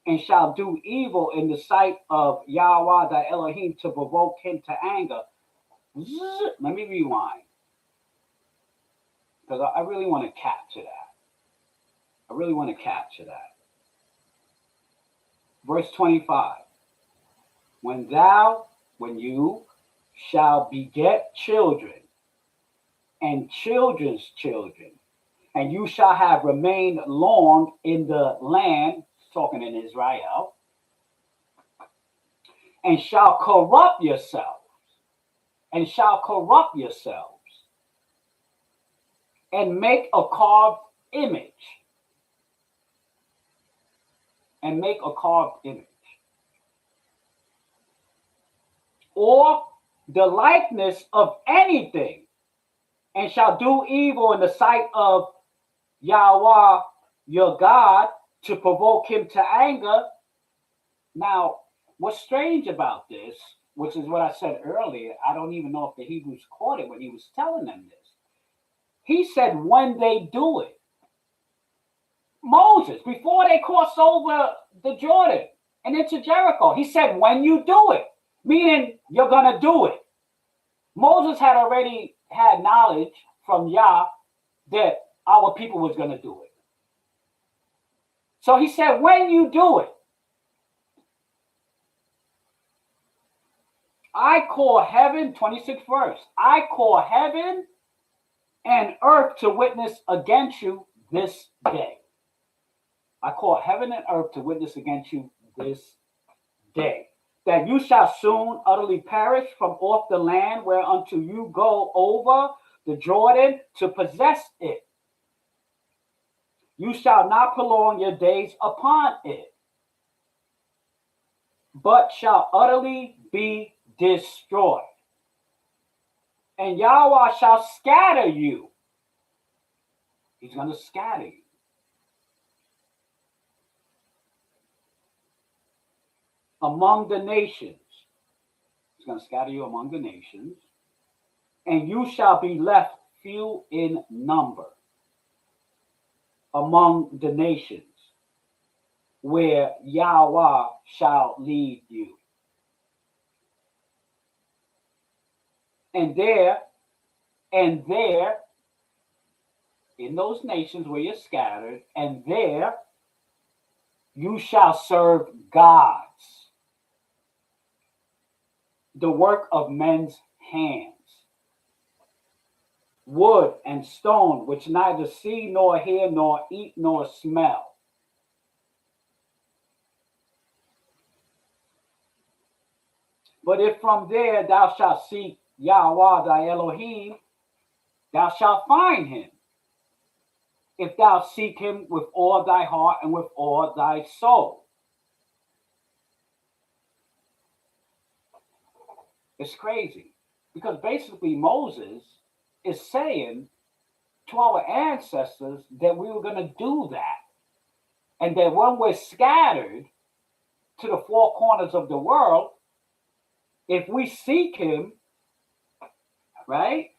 and shall do evil in the sight of Yahweh thy Elohim to provoke him to anger. Let me rewind. Because I really want to capture that. I really want to capture that. Verse 25. When you shall beget children and children's children, and you shall have remained long in the land, talking in Israel, and shall corrupt yourselves, and make a carved image, or the likeness of anything, and shall do evil in the sight of Yahweh your God to provoke him to anger. Now, what's strange about this, which is what I said earlier, I don't even know if the Hebrews caught it when he was telling them this. He said when they do it. Moses, before they crossed over the Jordan and into Jericho, he said when you do it, meaning you're going to do it. Moses had already had knowledge from Yah that our people was going to do it. So he said, when you do it, I call heaven, 26th verse, I call heaven and earth to witness against you this day. I call heaven and earth to witness against you this day. that you shall soon utterly perish from off the land whereunto you go over the Jordan to possess it. You shall not prolong your days upon it, but shall utterly be destroyed. And Yahweh shall scatter you. He's going to scatter you. Among the nations. He's going to scatter you among the nations. And you shall be left few in number among the nations, where Yahweh shall lead you. And there, in those nations where you're scattered, and there you shall serve gods, the work of men's hands, wood and stone, which neither see nor hear nor eat nor smell. But if from there thou shalt seek Yahweh thy Elohim, thou shalt find him, if thou seek him with all thy heart and with all thy soul. It's crazy, because basically Moses is saying to our ancestors that we were going to do that, and that when we're scattered to the four corners of the world, if we seek him, right?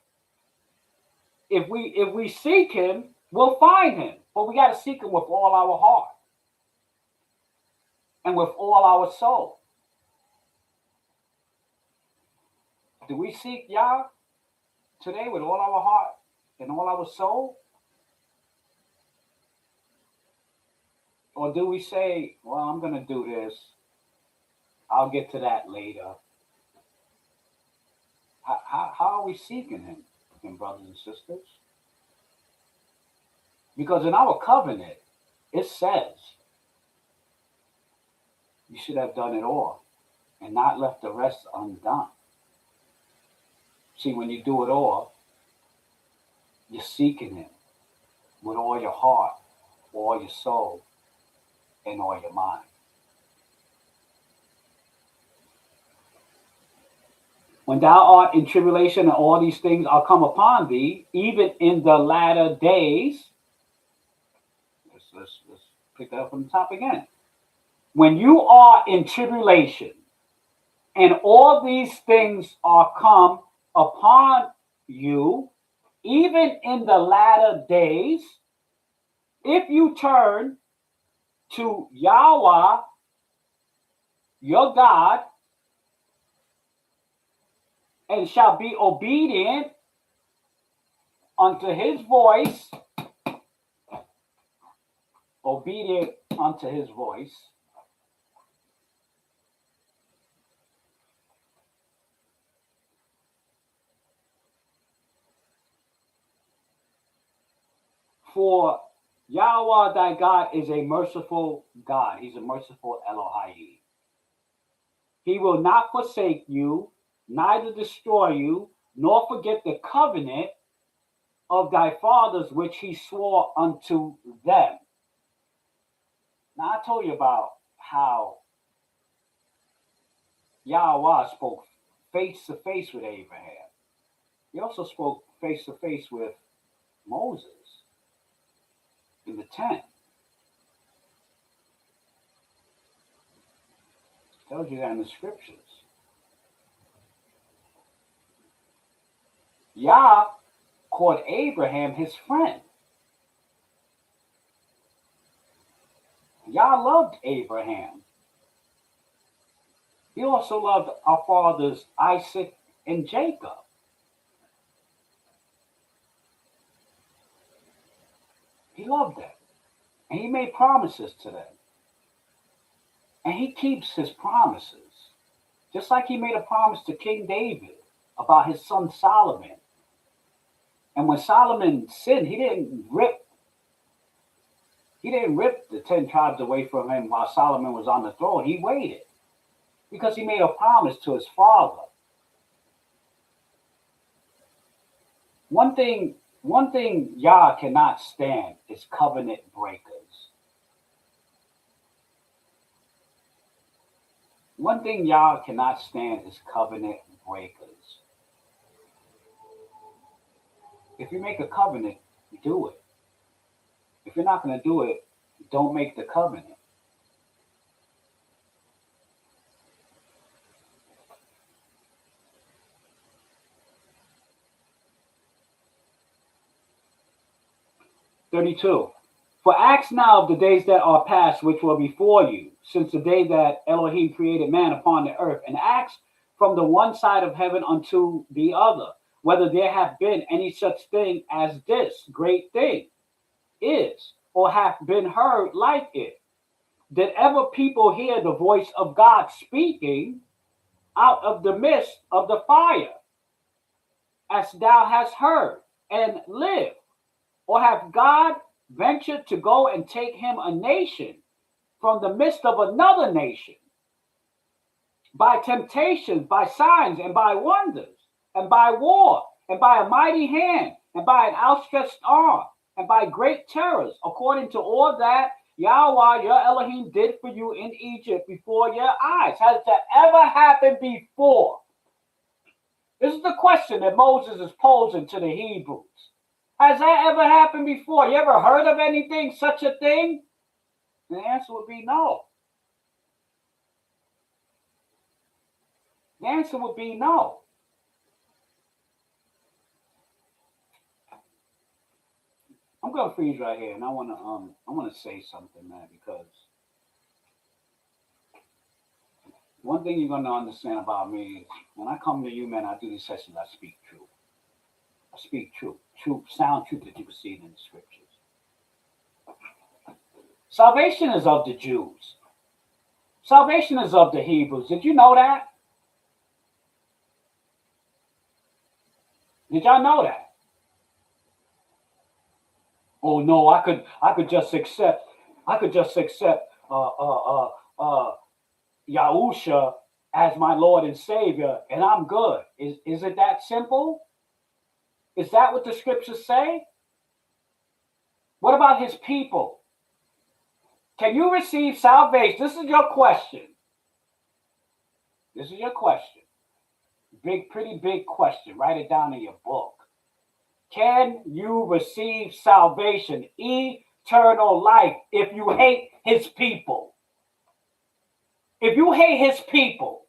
If we seek him, we'll find him. But we got to seek him with all our heart and with all our soul. Do we seek Yah today with all our heart and all our soul? Or do we say, well, I'm going to do this. I'll get to that later. How are we seeking him, brothers and sisters? Because in our covenant, it says you should have done it all and not left the rest undone. See, when you do it all, you're seeking him with all your heart, all your soul, and all your mind. When thou art in tribulation and all these things are come upon thee, even in the latter days, let's pick that up from the top again. When you are in tribulation and all these things are come upon you, even in the latter days, if you turn to Yahweh, your God, and shall be obedient unto his voice, obedient unto his voice, for Yahweh thy God is a merciful God. He's a merciful Elohim. He will not forsake you, neither destroy you, nor forget the covenant of thy fathers which he swore unto them. Now I told you about how Yahweh spoke face to face with Abraham. He also spoke face to face with Moses in the tent. Tells you that in the scriptures. Yah called Abraham his friend. Yah loved Abraham. He also loved our fathers Isaac and Jacob. He loved them. And he made promises to them. And he keeps his promises. Just like he made a promise to King David about his son Solomon. And when Solomon sinned, he didn't rip the 10 tribes away from him while Solomon was on the throne. He waited. because he made a promise to his father. One thing Yah cannot stand is covenant breakers. One thing Yah cannot stand is covenant breakers. If you make a covenant, do it. If you're not going to do it, don't make the covenant. "32. For ask now of the days that are past, which were before you, since the day that Elohim created man upon the earth, and ask from the one side of heaven unto the other, whether there have been any such thing as this great thing is, or hath been heard like it. Did ever people hear the voice of God speaking out of the midst of the fire, as thou hast heard, and live? Or have God ventured to go and take him a nation from the midst of another nation, by temptations, by signs, and by wonders, and by war, and by a mighty hand, and by an outstretched arm, and by great terrors, according to all that Yahweh your Elohim did for you in Egypt before your eyes? Has that ever happened before? This is the question that Moses is posing to the Hebrews. Has that ever happened before? You ever heard of anything, such a thing? The answer would be no. The answer would be no. I'm gonna freeze right here, and I wanna say something, man, because one thing you're gonna understand about me is when I come to you, man, I do these sessions, I speak truth. I speak truth, sound truth that you can see in the scriptures. Salvation is of the Jews. Salvation is of the Hebrews. Did you know that? Did y'all know that? Oh no, I could just accept Yahusha as my Lord and Savior, and I'm good. Is it that simple? Is that what the scriptures say? What about his people? Can you receive salvation? This is your question. This is your question. Pretty big question. Write it down in your book. Can you receive salvation, eternal life, if you hate his people? If you hate his people,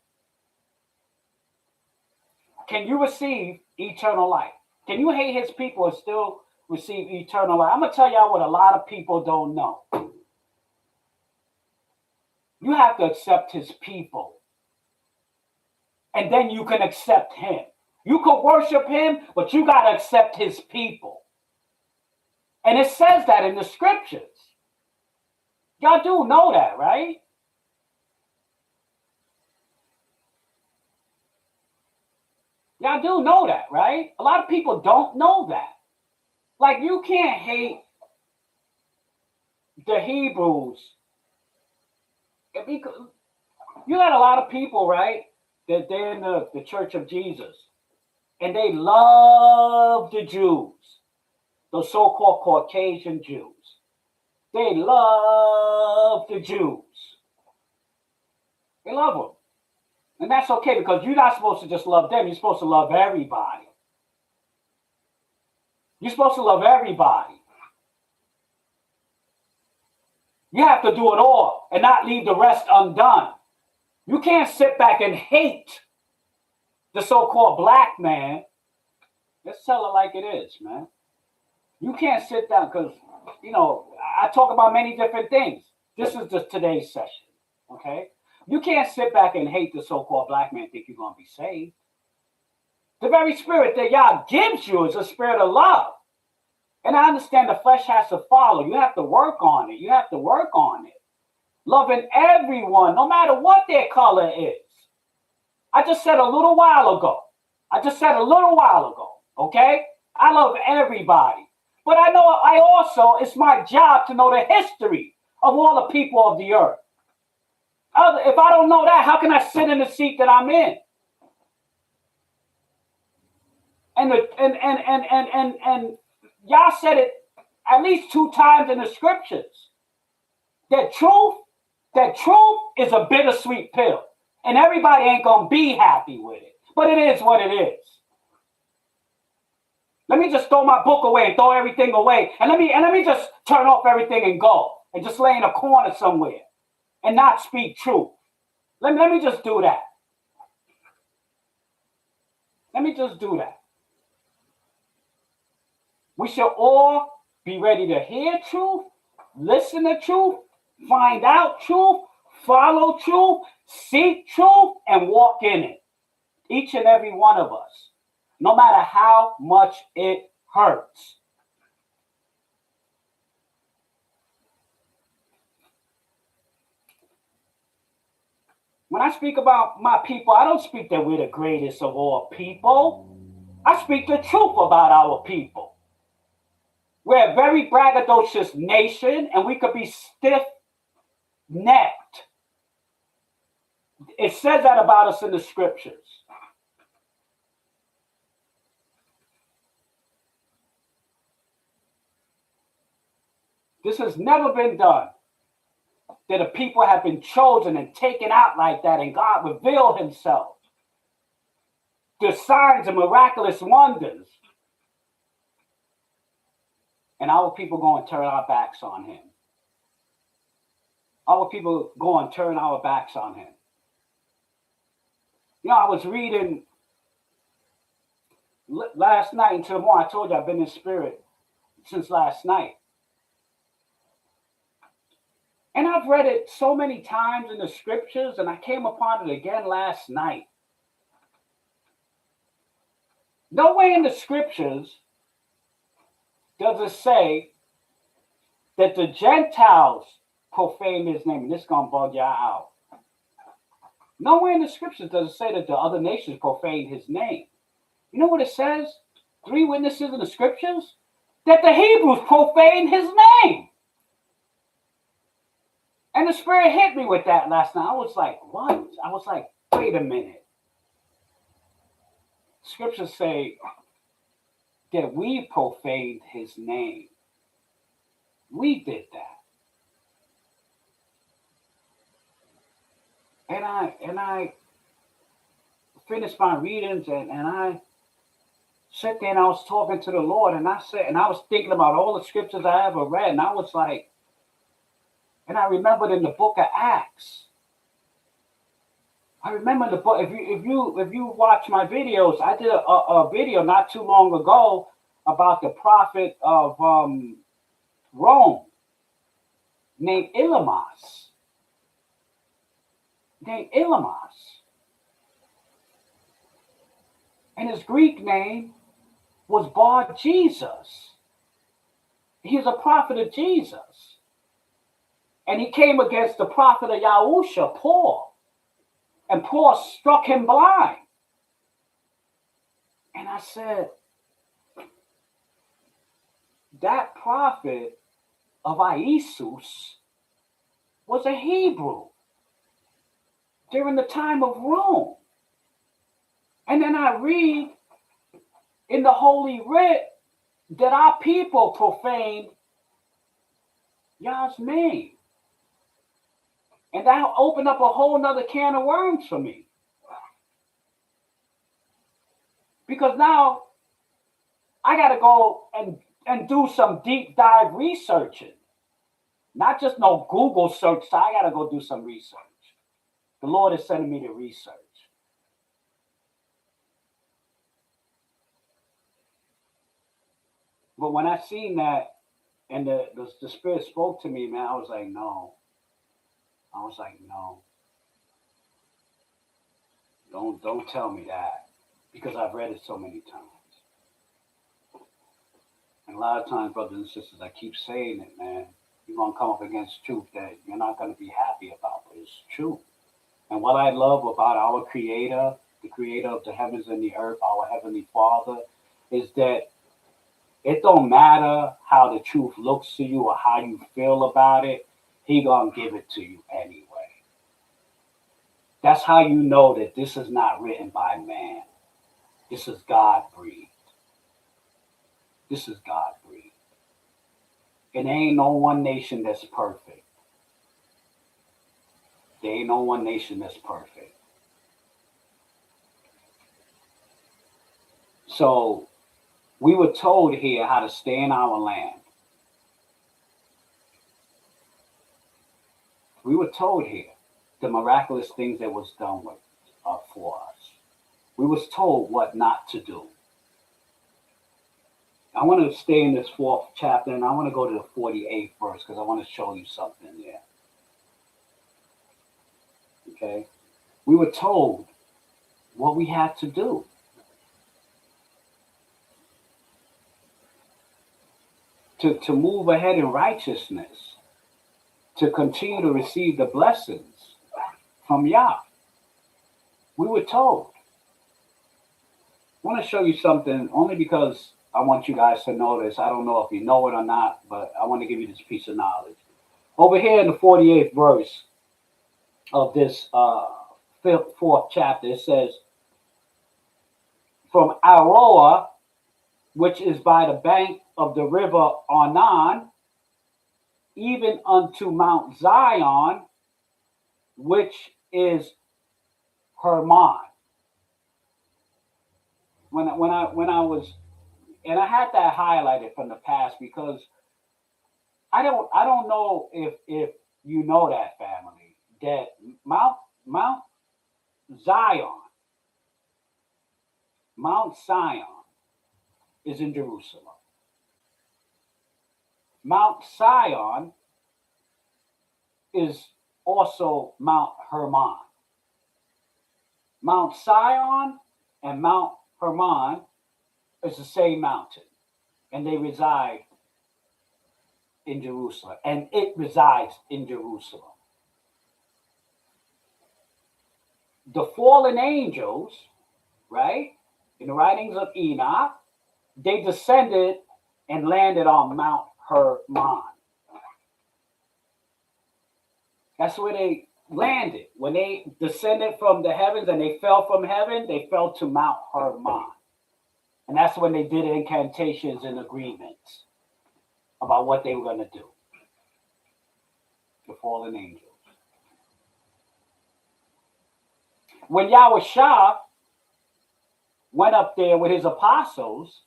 can you receive eternal life? Can you hate his people and still receive eternal life? I'm going to tell y'all what a lot of people don't know. You have to accept his people, and then you can accept him. You could worship him, but you got to accept his people. And it says that in the scriptures. Y'all do know that, right? Y'all do know that, right? A lot of people don't know that. Like, you can't hate the Hebrews. You got a lot of people, right, that they're in the Church of Jesus, and they love the Jews, the so-called Caucasian Jews. They love the Jews. They love them. And that's okay, because you're not supposed to just love them. You're supposed to love everybody. You're supposed to love everybody. You have to do it all and not leave the rest undone. You can't sit back and hate the so-called black man. Let's tell it like it is, man. You can't sit down because, I talk about many different things. This is just today's session, okay? You can't sit back and hate the so-called black man and think you're going to be saved. The very spirit that Yah gives you is a spirit of love. And I understand the flesh has to follow. You have to work on it. You have to work on it. Loving everyone, no matter what their color is. I just said a little while ago, okay? I love everybody. But it's my job to know the history of all the people of the earth. If I don't know that, how can I sit in the seat that I'm in? And y'all said it at least 2 times in the scriptures. That truth is a bittersweet pill. And everybody ain't gonna be happy with it. But it is what it is. Let me just throw my book away and throw everything away. And let me just turn off everything and go. And just lay in a corner somewhere and not speak truth. Let me just do that. Let me just do that. We should all be ready to hear truth, listen to truth, find out truth, follow truth, seek truth, and walk in it. Each and every one of us, no matter how much it hurts. When I speak about my people, I don't speak that we're the greatest of all people. I speak the truth about our people. We're a very braggadocious nation, and we could be stiff-necked. It says that about us in the scriptures. This has never been done. That a people have been chosen and taken out like that, and God revealed himself. The signs and miraculous wonders. And our people go and turn our backs on him. Our people go and turn our backs on him. You know, I was reading last night until the morning. I told you I've been in spirit since last night. And I've read it so many times in the scriptures, and I came upon it again last night. Nowhere in the scriptures does it say that the Gentiles profane his name. And this is going to bug y'all out. Nowhere in the scriptures does it say that the other nations profane his name. You know what it says? 3 witnesses in the scriptures? That the Hebrews profane his name. And the Spirit hit me with that last night. I was like, what? I was like, wait a minute. Scriptures say that we profaned his name. We did that. And I finished my readings and I sat there and I was talking to the Lord and I was thinking about all the scriptures I ever read, and I was like, and I remembered in the book of Acts. I remember the book. If you watch my videos, I did a video not too long ago about the prophet of Rome named Elymas. And his Greek name was Bar Jesus. He's a prophet of Jesus. And he came against the prophet of Yahusha, Paul. And Paul struck him blind. And I said, that prophet of Iesous was a Hebrew during the time of Rome. And then I read in the Holy Writ that our people profaned Yah's name. And that opened up a whole nother can of worms for me. Because now I got to go and do some deep dive researching. Not just no Google search, so I got to go do some research. The Lord is sending me to research. But when I seen that and the Spirit spoke to me, man, I was like, no. Don't tell me that, because I've read it so many times. And a lot of times, brothers and sisters, I keep saying it, man. You're going to come up against truth that you're not going to be happy about, but it's true. And what I love about our Creator, the Creator of the heavens and the earth, our Heavenly Father, is that it don't matter how the truth looks to you or how you feel about it. He going to give it to you anyway. That's how you know that this is not written by man. This is God breathed. This is God breathed. And there ain't no one nation that's perfect. There ain't no one nation that's perfect. So we were told here how to stay in our land. We were told here the miraculous things that was done with, for us. We was told what not to do. I want to stay in this 4th chapter, and I want to go to the 48th verse because I want to show you something there. Okay? We were told what we had to do. To move ahead in righteousness, to continue to receive the blessings from Yah. We were told. I want to show you something only because I want you guys to know this. I don't know if you know it or not, but I want to give you this piece of knowledge. Over here in the 48th verse of this 4th chapter, it says, from Aroah, which is by the bank of the river Arnon, even unto Mount Zion, which is Hermon. When I was, and I had that highlighted from the past because I don't know if you know that, family, that Mount Zion, Mount Zion is in Jerusalem. Mount Zion is also Mount Hermon. Mount Zion and Mount Hermon is the same mountain, and they reside in Jerusalem, and it resides in Jerusalem. The fallen angels, right, in the writings of Enoch, they descended and landed on Mount Hermon. That's where they landed. When they descended from the heavens and they fell from heaven, they fell to Mount Hermon. And that's when they did incantations and agreements about what they were going to do. The fallen angels. When Yahushua went up there with his apostles,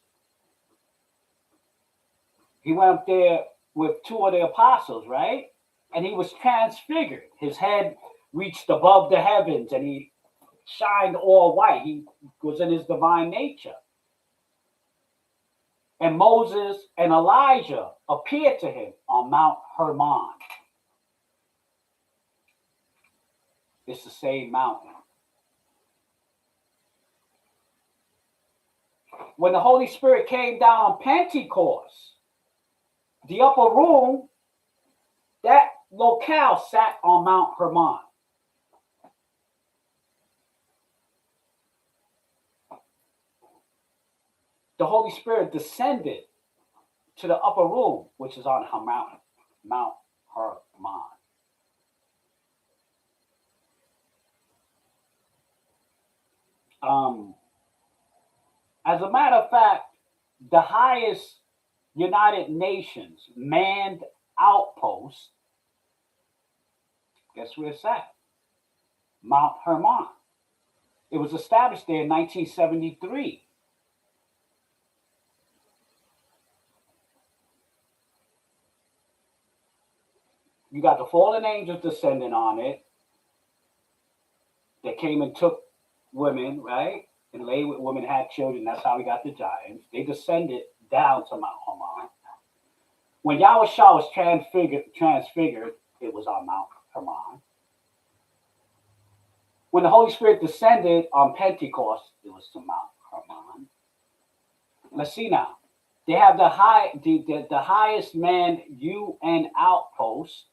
he went up there with 2 of the apostles, right? And he was transfigured. His head reached above the heavens and he shined all white. He was in his divine nature. And Moses and Elijah appeared to him on Mount Hermon. It's the same mountain. When the Holy Spirit came down on Pentecost, the upper room, that locale sat on Mount Hermon. The Holy Spirit descended to the upper room, which is on Mount Hermon. As a matter of fact, the highest United Nations manned outpost, guess where it's at? Mount Hermon. It was established there in 1973. You got the fallen angels descending on it. They came and took women, right? And lay with women, had children. That's how we got the giants. They descended down to Mount Hermon. When Yahushua was transfigured, it was on Mount Hermon. When the Holy Spirit descended on Pentecost, it was to Mount Hermon. Let's see now. They have the highest manned UN outpost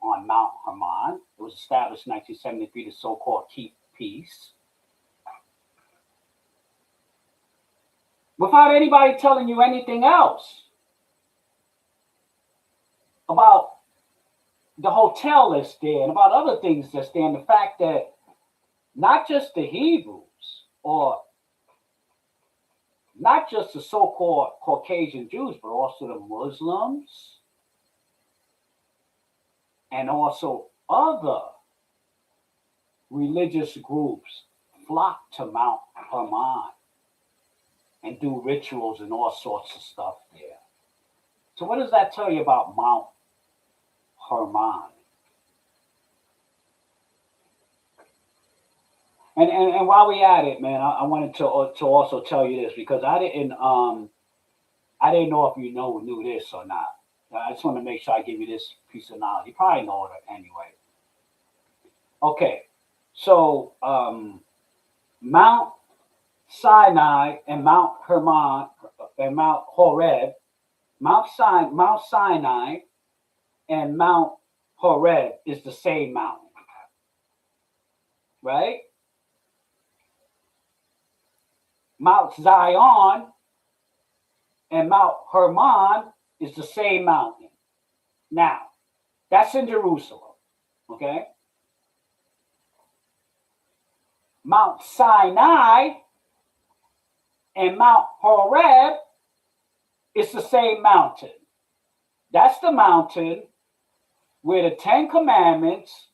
on Mount Hermon. It was established in 1973 to so-called keep peace. Without anybody telling you anything else about the hotel that's there and about other things that's there, and the fact that not just the Hebrews or not just the so-called Caucasian Jews, but also the Muslims and also other religious groups flock to Mount Hermon and do rituals and all sorts of stuff there. So what does that tell you about Mount Hermon? And while we at it, man, I wanted to also tell you this because I didn't know if you knew this or not. I just want to make sure I give you this piece of knowledge. You probably know it anyway. Okay, so Mount Sinai and Mount Hermon and Mount Horeb, Mount Sinai and Mount Horeb is the same mountain, right? Mount Zion and Mount Hermon is the same mountain. Now, that's in Jerusalem, okay? Mount Sinai and Mount Horeb is the same mountain. That's the mountain where the Ten Commandments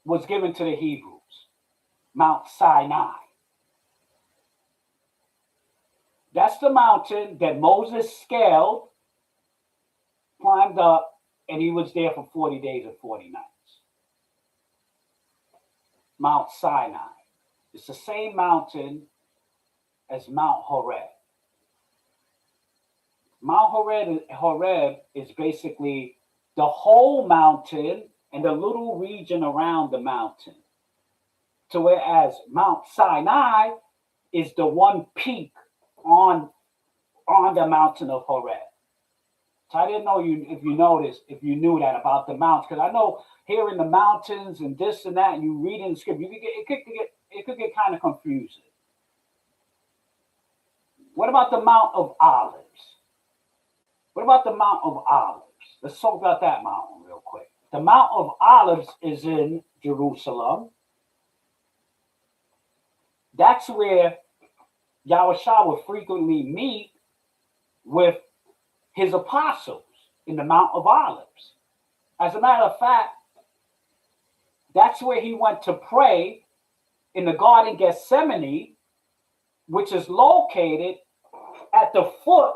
was given to the Hebrews, Mount Sinai. That's the mountain that Moses scaled, climbed up, and he was there for 40 days and 40 nights. Mount Sinai. It's the same mountain as Mount Horeb. Mount Horeb is basically the whole mountain and the little region around the mountain. So whereas Mount Sinai is the one peak on the mountain of Horeb. So I didn't know if you knew that about the mountains, because I know here in the mountains and this and that, and you read in the script, it could get kind of confusing. What about the Mount of Olives? What about the Mount of Olives? Let's talk about that mountain real quick. The Mount of Olives is in Jerusalem. That's where Yahushua would frequently meet with his apostles in the Mount of Olives. As a matter of fact, that's where he went to pray in the Garden of Gethsemane, which is located at the foot,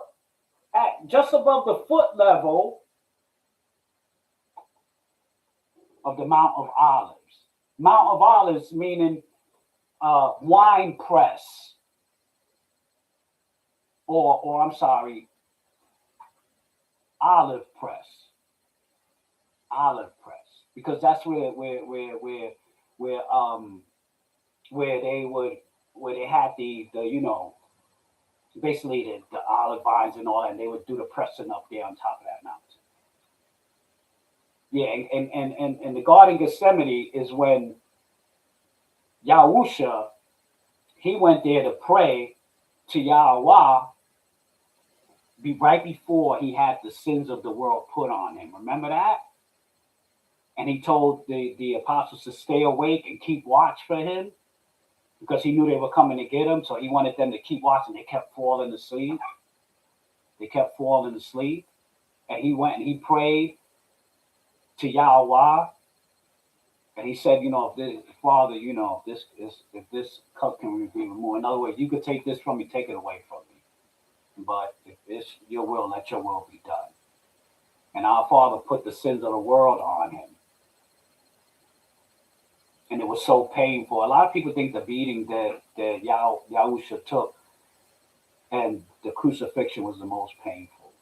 at just above the foot level of the Mount of Olives. Mount of Olives meaning wine press, or I'm sorry, olive press, because that's where they had the basically the olive vines and all that, and they would do the pressing up there on top of that mountain. Yeah, and the Garden of Gethsemane is when Yahusha, he went there to pray to Yahweh right before he had the sins of the world put on him. Remember that? And he told the apostles to stay awake and keep watch for him because he knew they were coming to get him. So he wanted them to keep watching. They kept falling asleep. And he went and he prayed to Yahweh. And he said, Father, if this cup can be removed. In other words, you could take this from me, take it away from me. But if it's your will, let your will be done. And our Father put the sins of the world on him. And it was so painful. A lot of people think the beating that Yahusha took and the crucifixion was the most painful.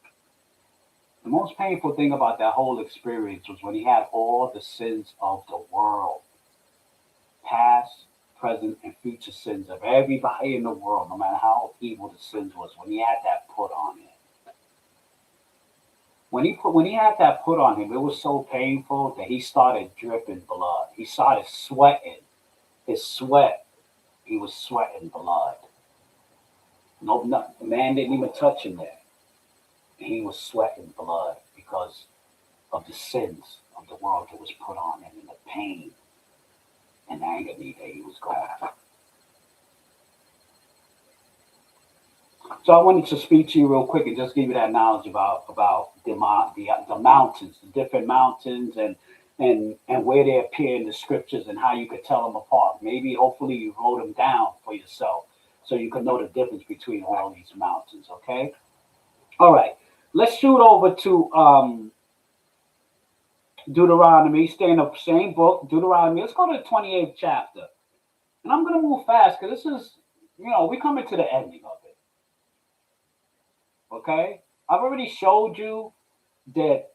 The most painful thing about that whole experience was when he had all the sins of the world, past, present, and future sins of everybody in the world, no matter how evil the sins was, when he had that put on him. When he had that put on him, it was so painful that he started dripping blood. He started sweating. His sweat, he was sweating blood. No, the man didn't even touch him there. He was sweating blood because of the sins of the world that was put on him and the pain and anger neither. He was gone. So I wanted to speak to you real quick and just give you that knowledge about the mountains, the different mountains, and where they appear in the scriptures and how you could tell them apart. Maybe, hopefully, you wrote them down for yourself so you can know the difference between all these mountains. Okay. All right. Let's shoot over to Deuteronomy. Stay in the same book, Deuteronomy. Let's go to the 28th chapter, and I'm going to move fast because this is, we're coming to the ending of it. Okay. I've already showed you that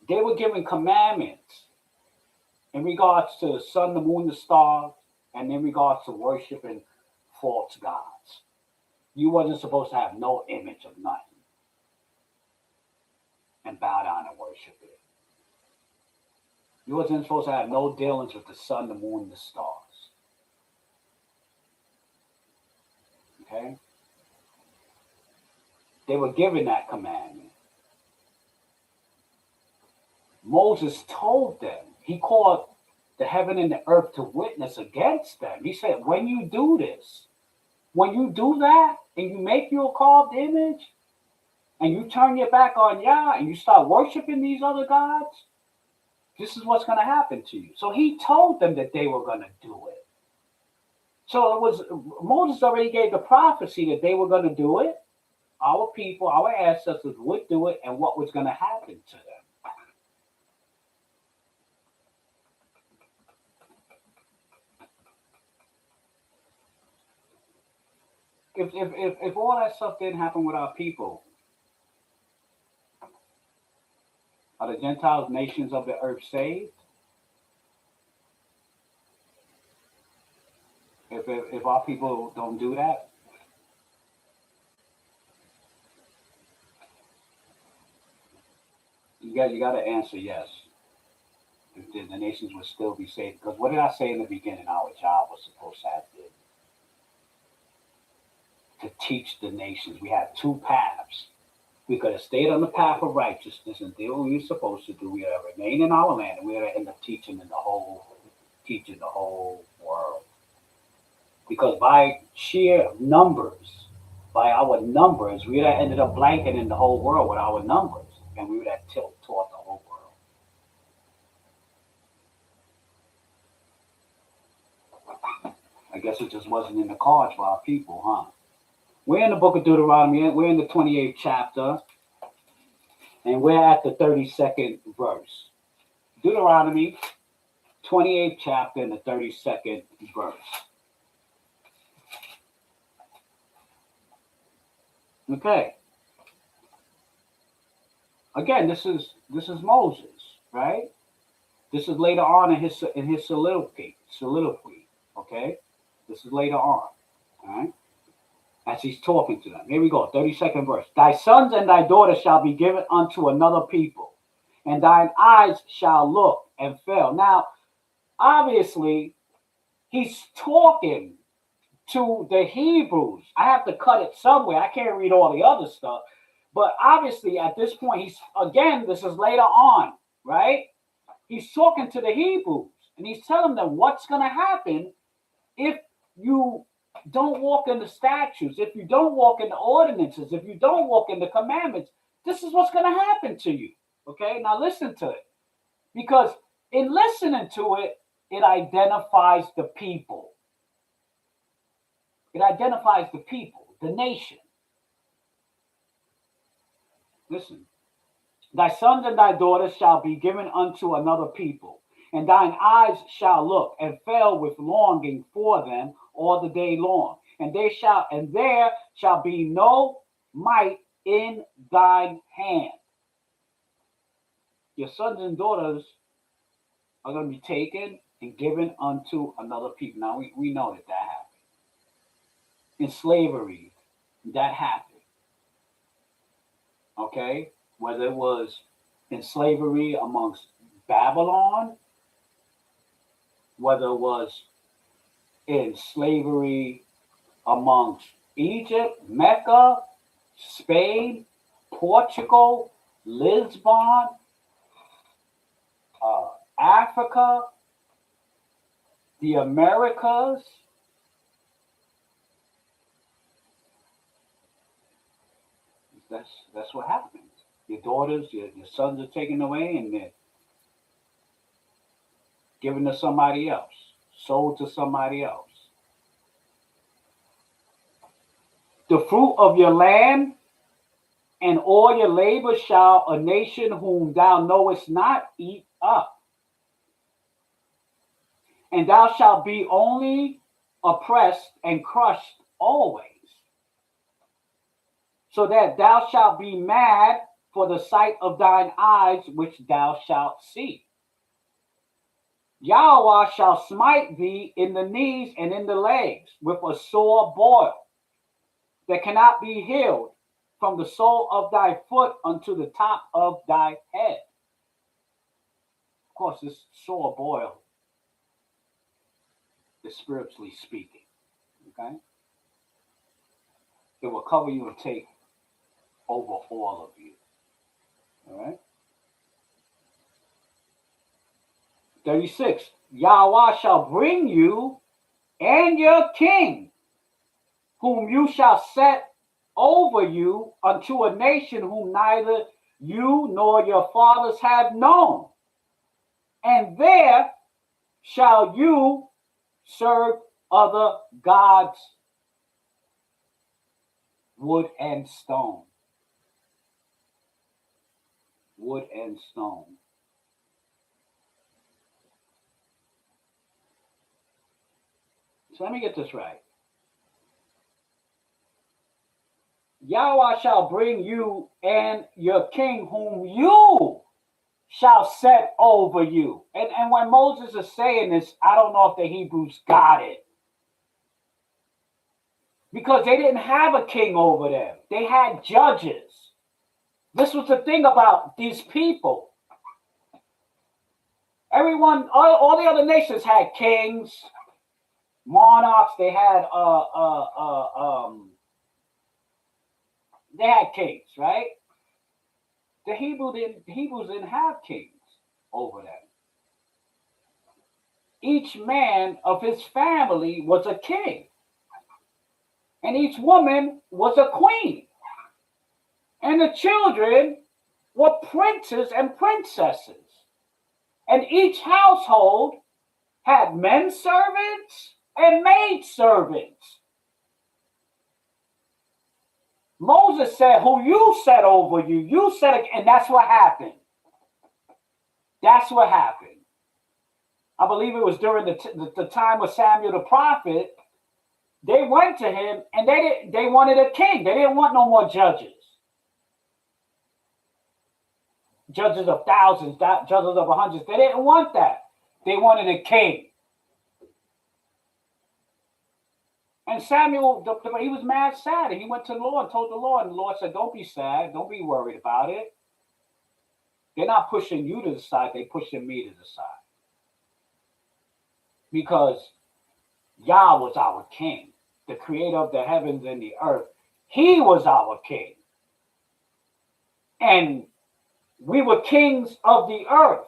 they were given commandments in regards to the sun, the moon, the stars, and in regards to worshiping false gods. You wasn't supposed to have no image of nothing and bow down and worship it. You wasn't supposed to have no dealings with the sun, the moon, and the stars. Okay? They were given that commandment. Moses told them, he called the heaven and the earth to witness against them. He said, when you do this, when you do that, and you make you a carved image, and you turn your back on Yah, and you start worshiping these other gods, this is what's going to happen to you. So he told them that they were going to do it. So it was, Moses already gave the prophecy that they were going to do it. Our people, our ancestors would do it, and what was going to happen to them. If all that stuff didn't happen with our people, are the Gentiles nations of the earth saved? If our people don't do that? You got to answer yes. If the nations would still be saved. Because what did I say in the beginning? Our job was supposed to have been to teach the nations. We had two paths. We could have stayed on the path of righteousness and did what we were supposed to do. We would have remained in our land, and we would have ended up teaching the whole world. Because by sheer numbers, by our numbers, we would have ended up blanketing the whole world with our numbers, and we would have taught the whole world. I guess it just wasn't in the cards for our people, huh? We're in the book of Deuteronomy. We're in the 28th chapter, and we're at the 32nd verse. Deuteronomy, 28th chapter, and the 32nd verse. Okay. Again, this is Moses, right? This is later on in his soliloquy. Okay, this is later on. All right. As he's talking to them. Here we go, 32nd verse. Thy sons and thy daughters shall be given unto another people, and thine eyes shall look and fail. Now, obviously, he's talking to the Hebrews. I have to cut it somewhere. I can't read all the other stuff. But obviously, at this point, this is later on, right? He's talking to the Hebrews, and he's telling them what's going to happen if you don't walk in the statutes, if you don't walk in the ordinances, if you don't walk in the commandments. This is what's going to happen to you. Okay, now listen to it. Because in listening to it, it identifies the people. It identifies the people, the nation. Listen. Thy sons and thy daughters shall be given unto another people, and thine eyes shall look and fail with longing for them all the day long. And there shall be no might in thine hand. Your sons and daughters are going to be taken and given unto another people. Now, we know that happened. In slavery, that happened. Okay? Whether it was in slavery amongst Babylon, whether it was in slavery amongst Egypt, Mecca, Spain, Portugal, Lisbon, Africa, the Americas, that's what happens. Your daughters, your sons are taken away and they're given to somebody else, sold to somebody else. The fruit of your land and all your labor shall a nation whom thou knowest not eat up. And thou shalt be only oppressed and crushed always, so that thou shalt be mad for the sight of thine eyes, which thou shalt see. Yahweh shall smite thee in the knees and in the legs with a sore boil that cannot be healed from the sole of thy foot unto the top of thy head. Of course, this sore boil is spiritually speaking. Okay? It will cover you and take over all of you. All right? 36. Yahweh shall bring you and your king, whom you shall set over you, unto a nation whom neither you nor your fathers have known. And there shall you serve other gods, wood and stone. Wood and stone. So let me get this right. Yahweh shall bring you and your king, whom you shall set over you. And when Moses is saying this, I don't know if the Hebrews got it. Because they didn't have a king over them. They had judges. This was the thing about these people. Everyone, all the other nations had kings, monarchs. They had kings, right? The Hebrews didn't have kings over them. Each man of his family was a king, and each woman was a queen, and the children were princes and princesses, and each household had men servants and maid servants. Moses said, who you set over you, you set it, and that's what happened. That's what happened. I believe it was during the time of Samuel the prophet. They went to him and they wanted a king. They didn't want no more judges. Judges of thousands, judges of hundreds. They didn't want that. They wanted a king. And Samuel, he was mad sad. And he went to the Lord and told the Lord. And the Lord said, don't be sad. Don't be worried about it. They're not pushing you to the side. They're pushing me to the side. Because Yah was our king, the creator of the heavens and the earth. He was our king. And we were kings of the earth.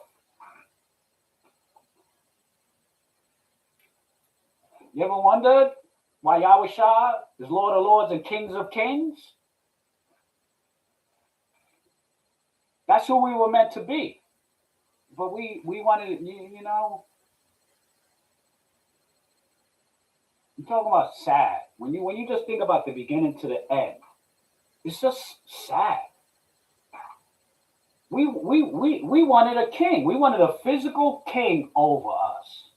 You ever wondered why Yahweh Shah is Lord of Lords and Kings of Kings? That's who we were meant to be. But we wanted, you know, I'm talking about sad. When you just think about the beginning to the end, it's just sad. We wanted a king. We wanted a physical king over us,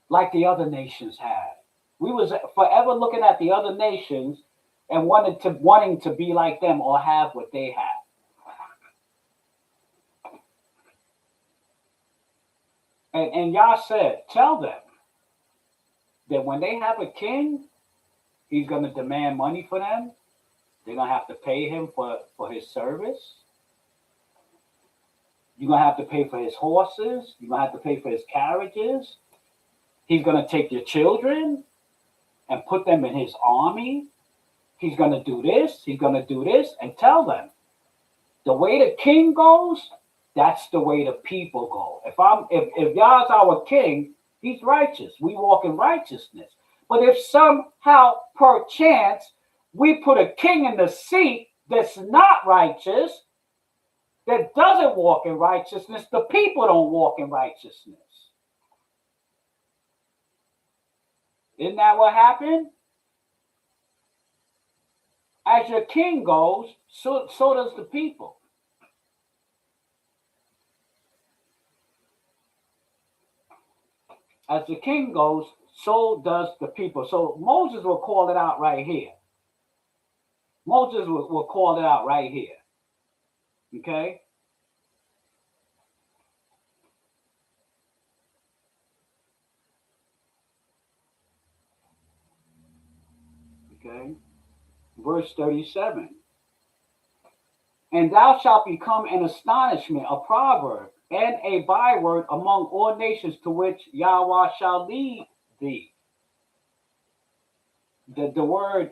like the other nations had. We was forever looking at the other nations and wanting to be like them or have what they have. And Yah said, tell them that when they have a king, he's going to demand money for them. They're going to have to pay him for his service. You're going to have to pay for his horses. You're going to have to pay for his carriages. He's going to take your children and put them in his army. He's going to do this. He's going to do this. And tell them, the way the king goes, that's the way the people go. If Yah's our king, He's righteous. We walk in righteousness. But if somehow, perchance, we put a king in the seat that's not righteous, that doesn't walk in righteousness, the people don't walk in righteousness. Isn't that what happened? As your king goes, so does the people. As the king goes, so does the people. So Moses will call it out right here. Moses will call it out right here. Okay? Okay? Verse 37. And thou shalt become an astonishment, a proverb, and a byword among all nations to which Yahweh shall lead thee. The word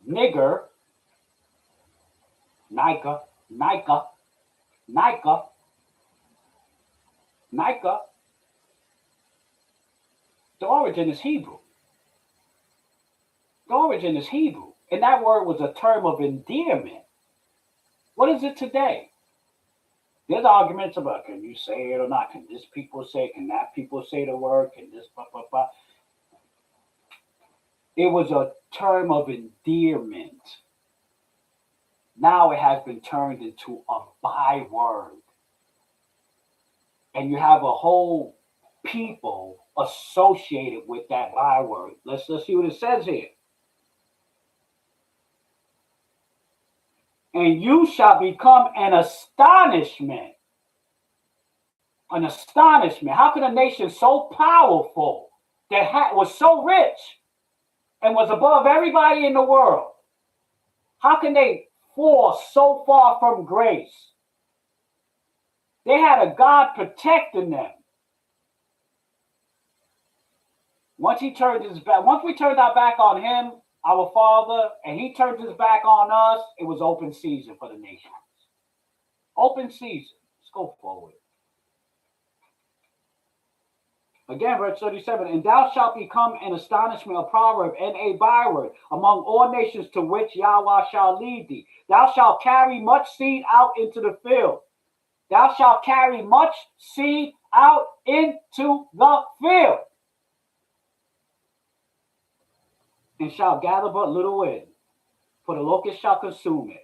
nigger, Nika, the origin is Hebrew. The origin is Hebrew. And that word was a term of endearment. What is it today? There's arguments about, can you say it or not? Can this people say it? Can that people say the word? Can this, blah, blah, blah. It was a term of endearment. Now it has been turned into a byword. And you have a whole people associated with that byword. Let's see what it says here. And you shall become an astonishment. An astonishment. How could a nation so powerful that was so rich and was above everybody in the world, how can they fall so far from grace? They had a God protecting them. Once we turned our back on him, our Father, and he turned his back on us, it was open season for the nations. Open season. Let's go forward. Again, verse 37, and thou shalt become an astonishment, a proverb, and a byword among all nations to which Yahweh shall lead thee. Thou shalt carry much seed out into the field. Thou shalt carry much seed out into the field. And shall gather but little in, for the locust shall consume it.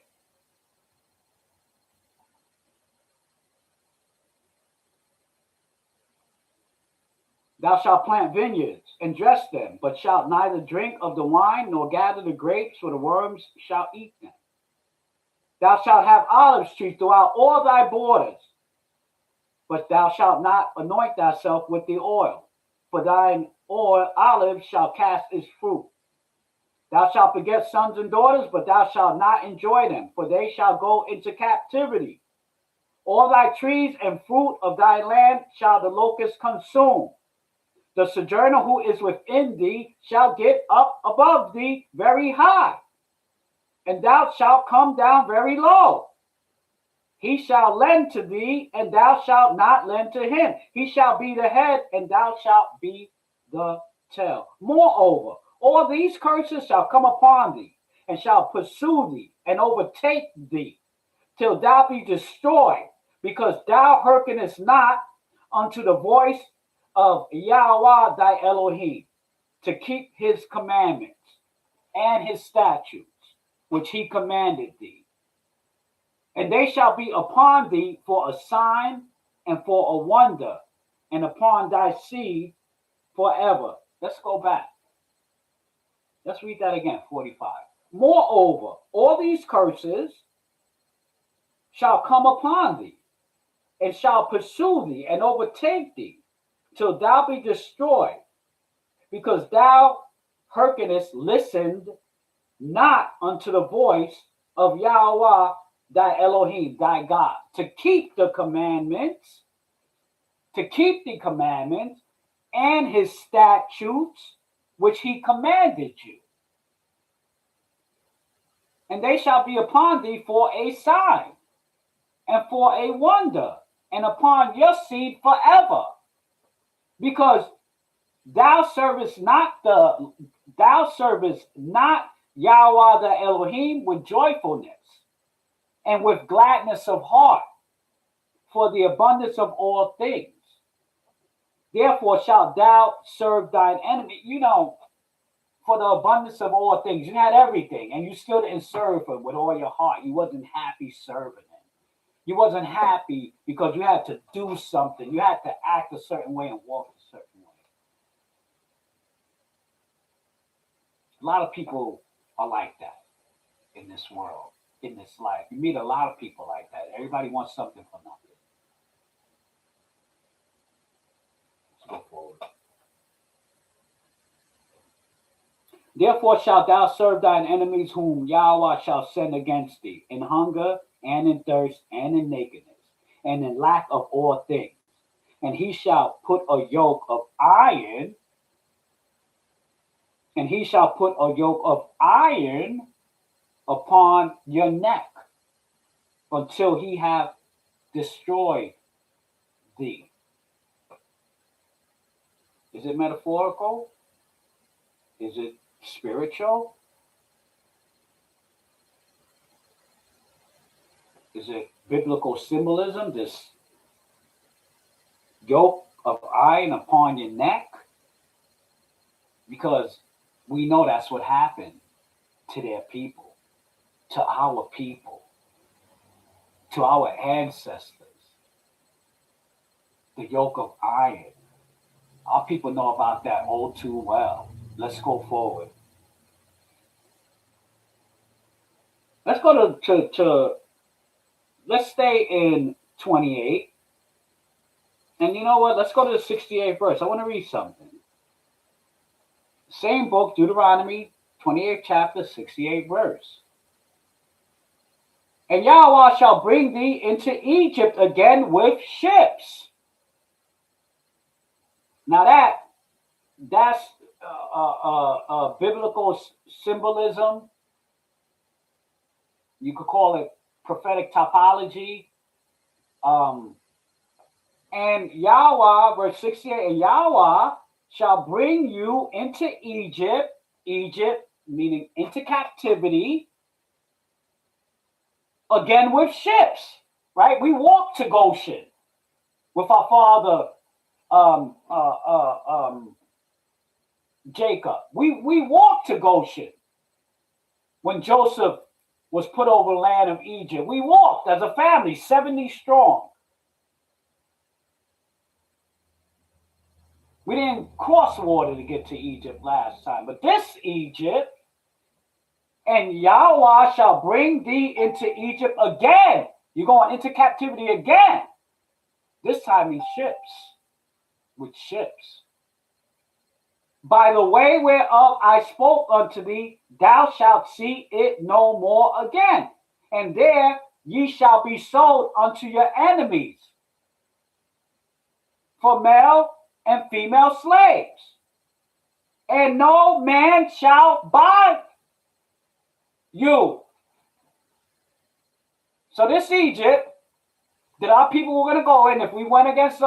Thou shalt plant vineyards and dress them, but shalt neither drink of the wine nor gather the grapes, for the worms shall eat them. Thou shalt have olive trees throughout all thy borders, but thou shalt not anoint thyself with the oil, for thine olive shall cast its fruit. Thou shalt beget sons and daughters, but thou shalt not enjoy them, for they shall go into captivity. All thy trees and fruit of thy land shall the locust consume. The sojourner who is within thee shall get up above thee very high, and thou shalt come down very low. He shall lend to thee, and thou shalt not lend to him. He shall be the head, and thou shalt be the tail. Moreover, all these curses shall come upon thee, and shall pursue thee, and overtake thee, till thou be destroyed, because thou hearkenest not unto the voice of Yahweh thy Elohim, to keep his commandments and his statutes, which he commanded thee. And they shall be upon thee for a sign and for a wonder, and upon thy seed forever. Let's go back. Let's read that again, 45. Moreover, all these curses shall come upon thee, and shall pursue thee, and overtake thee, till thou be destroyed, because thou listened not unto the voice of Yahweh thy Elohim, thy God, to keep the commandments, and his statutes, which he commanded you. And they shall be upon thee for a sign, and for a wonder, and upon your seed forever. Because Thou servest not Yahweh the Elohim with joyfulness and with gladness of heart for the abundance of all things. Therefore shalt thou serve thine enemy. For the abundance of all things. You had everything, and you still didn't serve him with all your heart. You wasn't happy serving him. You wasn't happy because you had to do something. You had to act a certain way and walk a certain way. A lot of people are like that in this world, in this life. You meet a lot of people like that. Everybody wants something for nothing. Let's go forward. Therefore shalt thou serve thine enemies whom Yahweh shall send against thee, in hunger and in thirst and in nakedness and in lack of all things. And he shall put a yoke of iron, upon your neck until he have destroyed thee. Is it metaphorical? Is it spiritual? Is it biblical symbolism? This yoke of iron upon your neck? Because we know that's what happened to their people, to our people, to our ancestors. The yoke of iron. Our people know about that all too well. Let's go forward. Let's go to let's stay in 28. And you know what? Let's go to the 68th verse. I want to read something. Same book, Deuteronomy, 28th chapter, 68th verse. And Yahweh shall bring thee into Egypt again with ships. Now that's biblical symbolism. You could call it prophetic typology. And Yahweh, verse 68, and Yahweh shall bring you into Egypt, meaning into captivity, again with ships, right? We walked to Goshen with our father Jacob. We walked to Goshen when Joseph was put over the land of Egypt. We walked as a family, 70 strong. We didn't cross water to get to Egypt last time, but this Egypt, and Yahweh shall bring thee into Egypt again. You're going into captivity again. This time in ships, with ships. By the way whereof I spoke unto thee, thou shalt see it no more again. And there ye shall be sold unto your enemies for male and female slaves. And no man shall buy you. So this Egypt that our people were going to go in, if we went against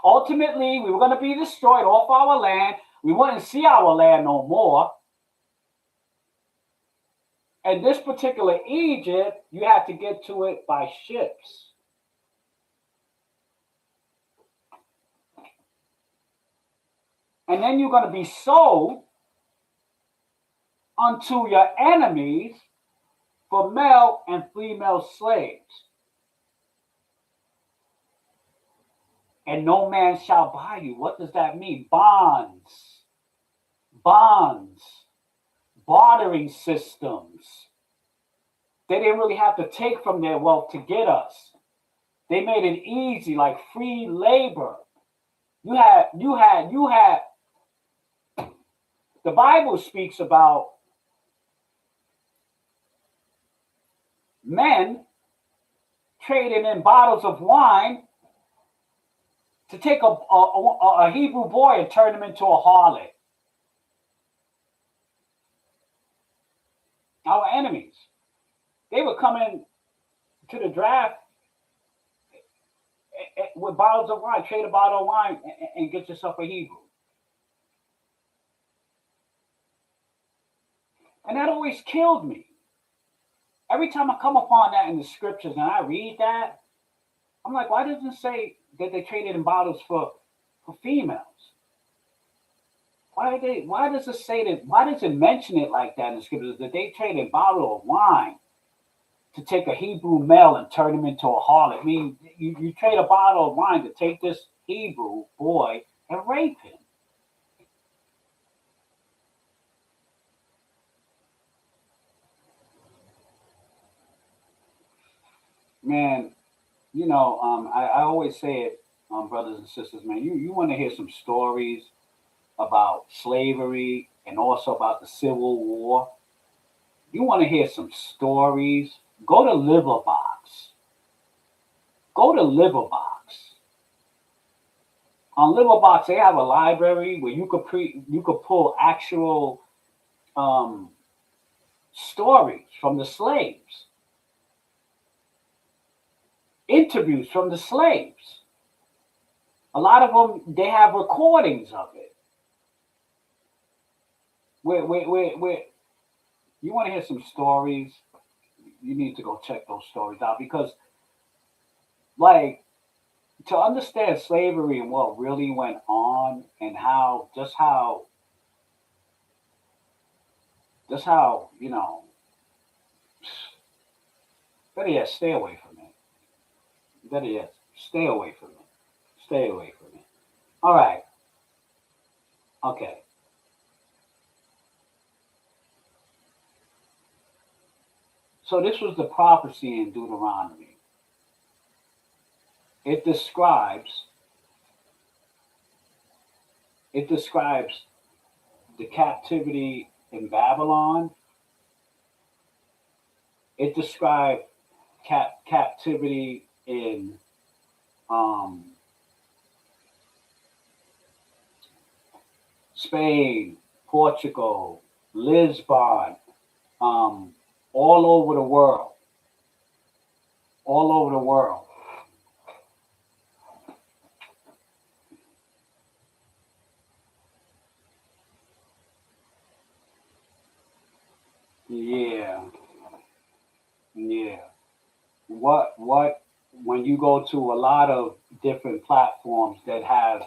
ultimately we were going to be destroyed off our land. We wouldn't see our land no more. And this particular Egypt, you had to get to it by ships. And then you're going to be sold unto your enemies for male and female slaves. And no man shall buy you. What does that mean? Bonds, bartering systems. They didn't really have to take from their wealth to get us. They made it easy, like free labor. You had. The Bible speaks about men trading in bottles of wine to take a Hebrew boy and turn him into a harlot. Our enemies. They would come in to the draft with bottles of wine, trade a bottle of wine and get yourself a Hebrew. And that always killed me. Every time I come upon that in the scriptures and I read that, I'm like, why doesn't it say that they traded in bottles for females? Why does it say that? Why does it mention it like that in the scriptures that they traded a bottle of wine to take a Hebrew male and turn him into a harlot? I mean, you trade a bottle of wine to take this Hebrew boy and rape him. Man, I always say it, brothers and sisters, man, you want to hear some stories about slavery and also about the Civil War. You want to hear some stories, go to Liverbox. Go to Liverbox. On Liverbox, they have a library where you could pull actual um, stories from the slaves, interviews from the slaves. A lot of them, they have recordings of it. Where you want to hear some stories, you need to go check those stories out because, like, to understand slavery and what really went on and just how better yet, stay away from it. Better yet, stay away from it. Stay away from it. All right. Okay. So this was the prophecy in Deuteronomy. It describes it describes the captivity in Babylon. It described captivity in um, Spain, Portugal, Lisbon, um, all over the world, all over the world. Yeah, yeah. When you go to a lot of different platforms that have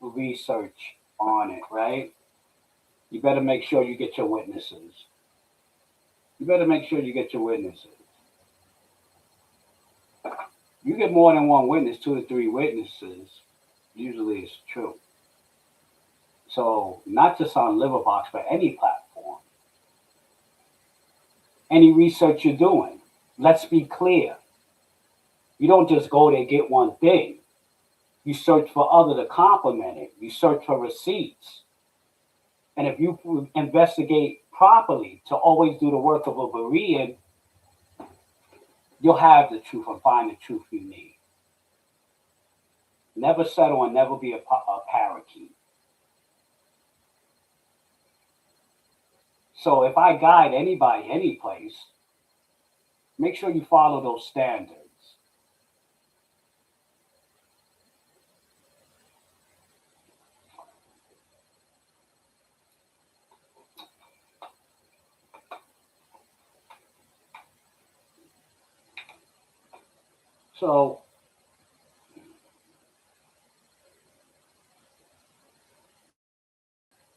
research on it, right? You better make sure you get your witnesses. You better make sure you get your witnesses. You get more than one witness, 2 to 3 witnesses, usually it's true. So not just on Liverbox, but any platform, any research you're doing. Let's be clear. You don't just go there and get one thing. You search for other to complement it. You search for receipts. And if you investigate properly to always do the work of a Berean, you'll have the truth and find the truth you need. Never settle and never be a parakeet. So if I guide anybody, any place, make sure you follow those standards.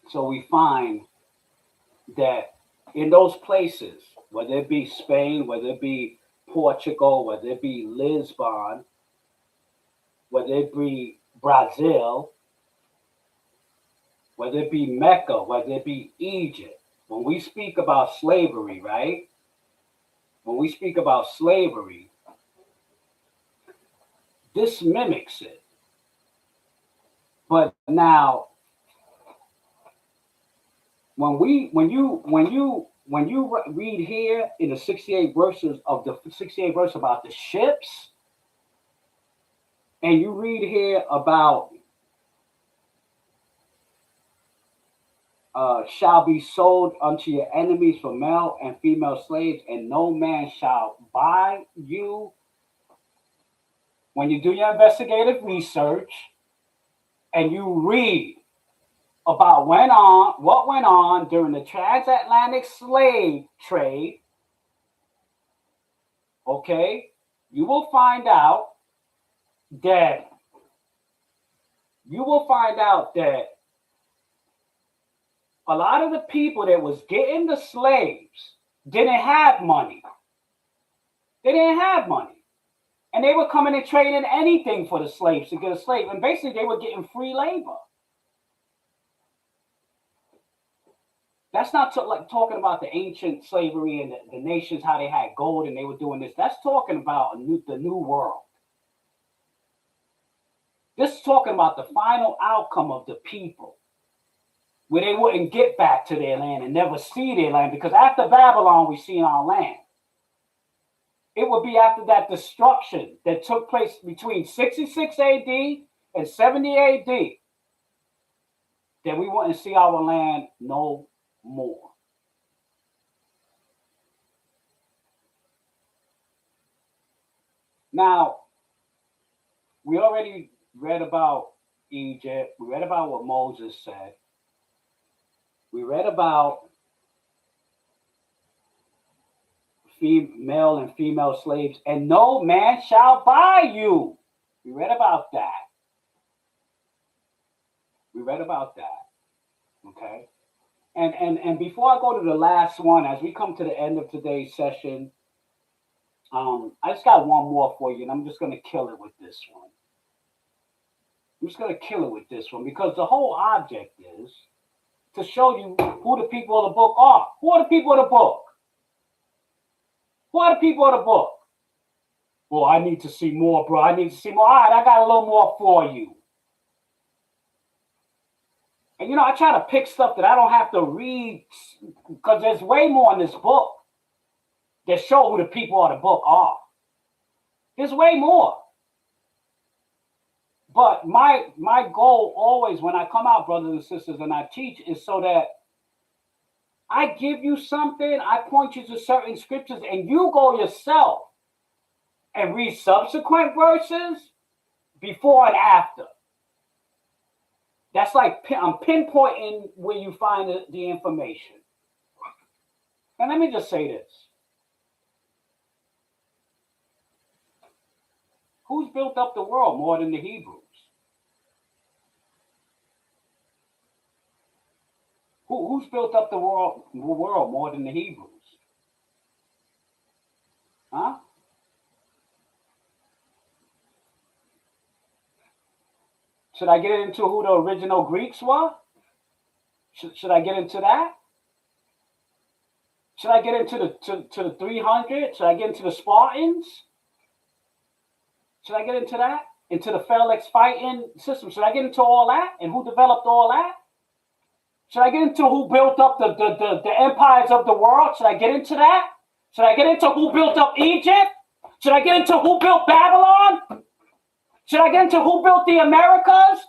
So we find that in those places, whether it be Spain, whether it be Portugal, whether it be Lisbon, whether it be Brazil, whether it be Mecca, whether it be Egypt, when we speak about slavery, right? When we speak about slavery, this mimics it. But now, when you read here in the 68 verses of the 68 verse about the ships, and you read here about shall be sold unto your enemies for male and female slaves, and no man shall buy you. When you do your investigative research and you read about what went on during the transatlantic slave trade, okay, you will find out that a lot of the people that was getting the slaves didn't have money. They didn't have money. And they were coming and trading anything for the slaves to get a slave. And basically they were getting free labor. That's not like talking about the ancient slavery and the nations, how they had gold and they were doing this. That's talking about the new world. This is talking about the final outcome of the people, where they wouldn't get back to their land and never see their land, because after Babylon, we see our land. It would be after that destruction that took place between 66 AD and 70 AD that we wouldn't see our land no more. Now, we already read about Egypt. We read about what Moses said. We read about male and female slaves, and no man shall buy you. We read about that. Okay. And before I go to the last one, as we come to the end of today's session, I just got one more for you, and I'm just going to kill it with this one. Because the whole object is to show you who the people of the book are. Who are the people of the book? Well, I need to see more, bro. All right, I got a little more for you. And, I try to pick stuff that I don't have to read, because there's way more in this book that show who the people of the book are. There's way more. But my goal always when I come out, brothers and sisters, and I teach, is so that I give you something, I point you to certain scriptures, and you go yourself and read subsequent verses before and after. That's like I'm pinpointing where you find the information. And let me just say this. Who's built up the world more than the Hebrews? Who's built up the world more than the Hebrews? Huh? Should I get into who the original Greeks were? Should I get into that? Should I get into the 300? Should I get into the Spartans? Should I get into that? Into the phalanx fighting system? Should I get into all that and who developed all that? Should I get into who built up the empires of the world? Should I get into that? Should I get into who built up Egypt? Should I get into who built Babylon? Should I get into who built the Americas?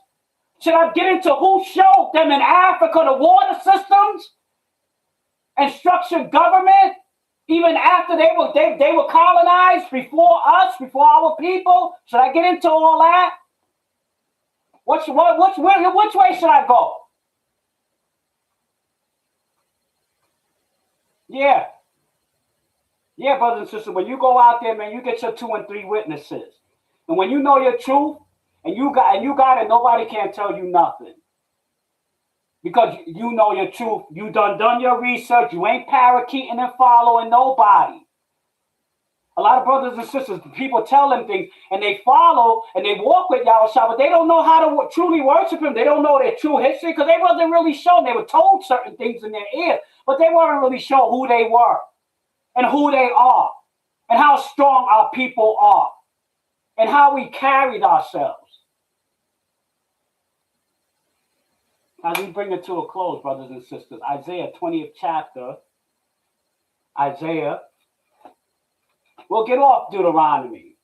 Should I get into who showed them in Africa the water systems and structured government, even after they were colonized before us, before our people? Should I get into all that? Which way should I go? Yeah, brothers and sisters, when you go out there, man, you get your 2 and 3 witnesses. And when you know your truth, and you got it, nobody can tell you nothing. Because you know your truth. You done your research. You ain't parakeeting and following nobody. A lot of brothers and sisters, people tell them things, and they follow, and they walk with Yahweh, but they don't know how to truly worship him. They don't know their true history, because they wasn't really shown. They were told certain things in their ear, but they weren't really shown who they were, and who they are, and how strong our people are, and how we carried ourselves. As we bring it to a close, brothers and sisters, Isaiah 20th chapter, Isaiah. We'll get off Deuteronomy,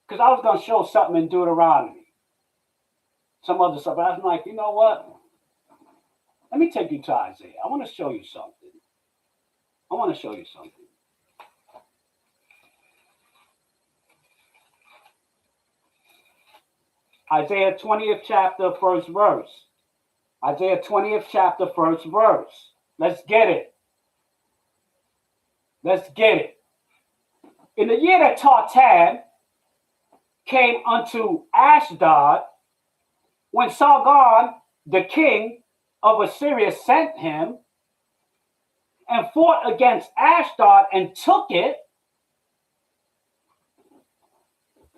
because I was going to show something in Deuteronomy. Some other stuff. I was like, you know what? Let me take you to Isaiah. I want to show you something. Isaiah 20th chapter, first verse. Isaiah 20th chapter, first verse. Let's get it. Let's get it. In the year that Tartan came unto Ashdod, when Sargon, the king of Assyria, sent him and fought against Ashdod and took it,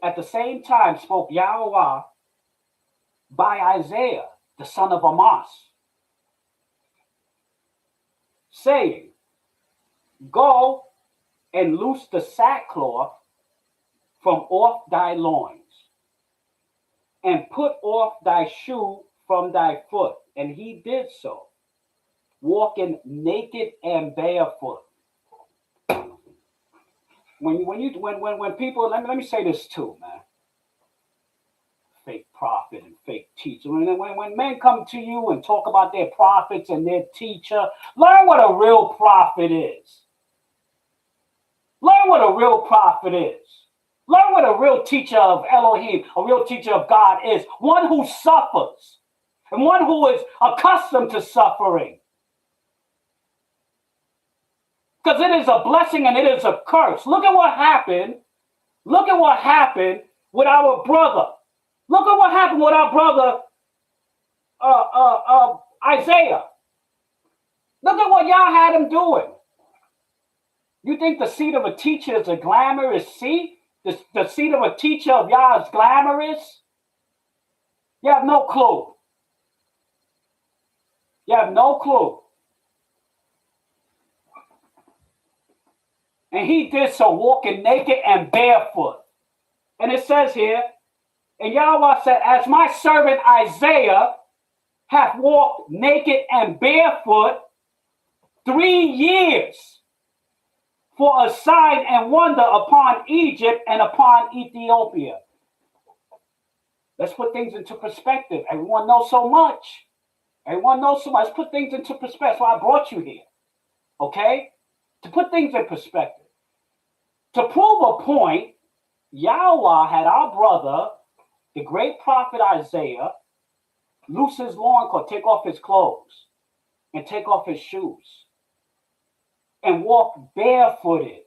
at the same time spoke Yahweh by Isaiah, the son of Amos, saying, Go and loose the sackcloth from off thy loins, and put off thy shoe from thy foot. And he did so, walking naked and barefoot. When people, let me say this too, man. Fake prophet and fake teacher. When men come to you and talk about their prophets and their teacher, learn what a real prophet is. Learn what a real prophet is. Learn what a real teacher of Elohim, a real teacher of God is. One who suffers and one who is accustomed to suffering. Because it is a blessing and it is a curse. Look at what happened. Look at what happened with our brother. Look at what happened with our brother Isaiah. Look at what y'all had him doing. You think the seat of a teacher is a glamorous seat? The seat of a teacher of Yah is glamorous? You have no clue. You have no clue. And he did so, walking naked and barefoot. And it says here, and Yahweh said, as my servant Isaiah hath walked naked and barefoot 3 years for a sign and wonder upon Egypt and upon Ethiopia. Let's put things into perspective. Everyone knows so much. Everyone knows so much. Let's put things into perspective. That's why I brought you here. Okay? To put things in perspective. To prove a point, Yahweh had our brother, the great prophet Isaiah, loose his loincloth, take off his clothes, and take off his shoes, and walk barefooted,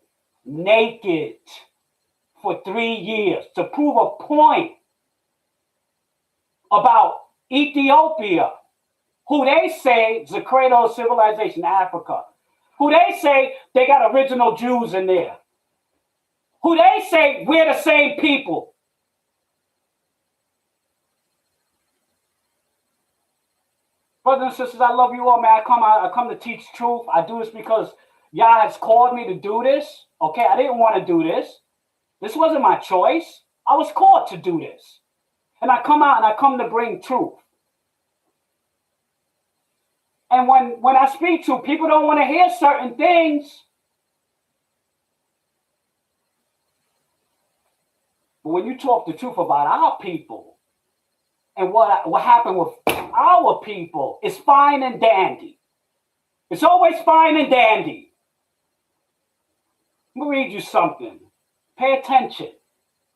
naked, for 3 years to prove a point about Ethiopia, who they say is the cradle of civilization, Africa, who they say they got original Jews in there, who they say we're the same people. Brothers and sisters, I love you all, man. I come to teach truth. I do this because Yah has called me to do this. Okay, I didn't want to do this. This wasn't my choice. I was called to do this. And I come out and I come to bring truth. And when I speak to people, don't want to hear certain things. But when you talk the truth about our people and what happened with our people, it's fine and dandy. It's always fine and dandy. Let me read you something. Pay attention.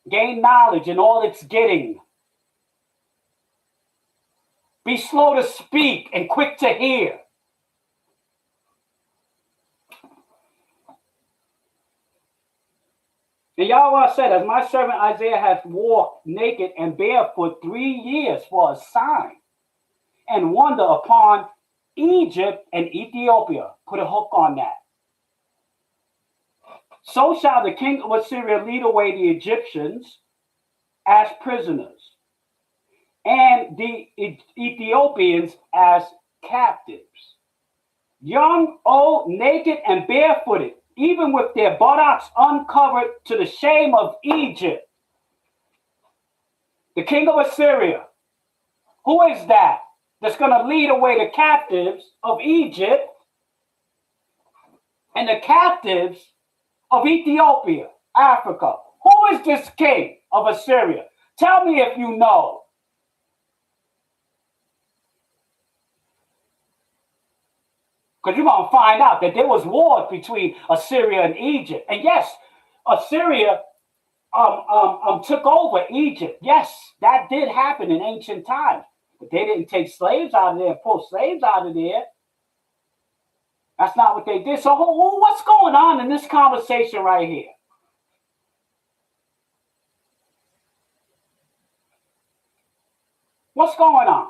Gain knowledge in all it's getting. Be slow to speak and quick to hear. And Yahweh said, as my servant Isaiah hath walked naked and barefoot 3 years for a sign and wonder upon Egypt and Ethiopia. Put a hook on that. So shall the king of Assyria lead away the Egyptians as prisoners, and the Ethiopians as captives. Young, old, naked, and barefooted, even with their buttocks uncovered, to the shame of Egypt. The king of Assyria. Who is that? That's going to lead away the captives of Egypt and the captives of Ethiopia, Africa. Who is this king of Assyria? Tell me if you know. Because you're going to find out that there was wars between Assyria and Egypt. And yes, Assyria took over Egypt. Yes, that did happen in ancient times. But they didn't take slaves out of there and pull slaves out of there. That's not what they did. So what's going on in this conversation right here? What's going on?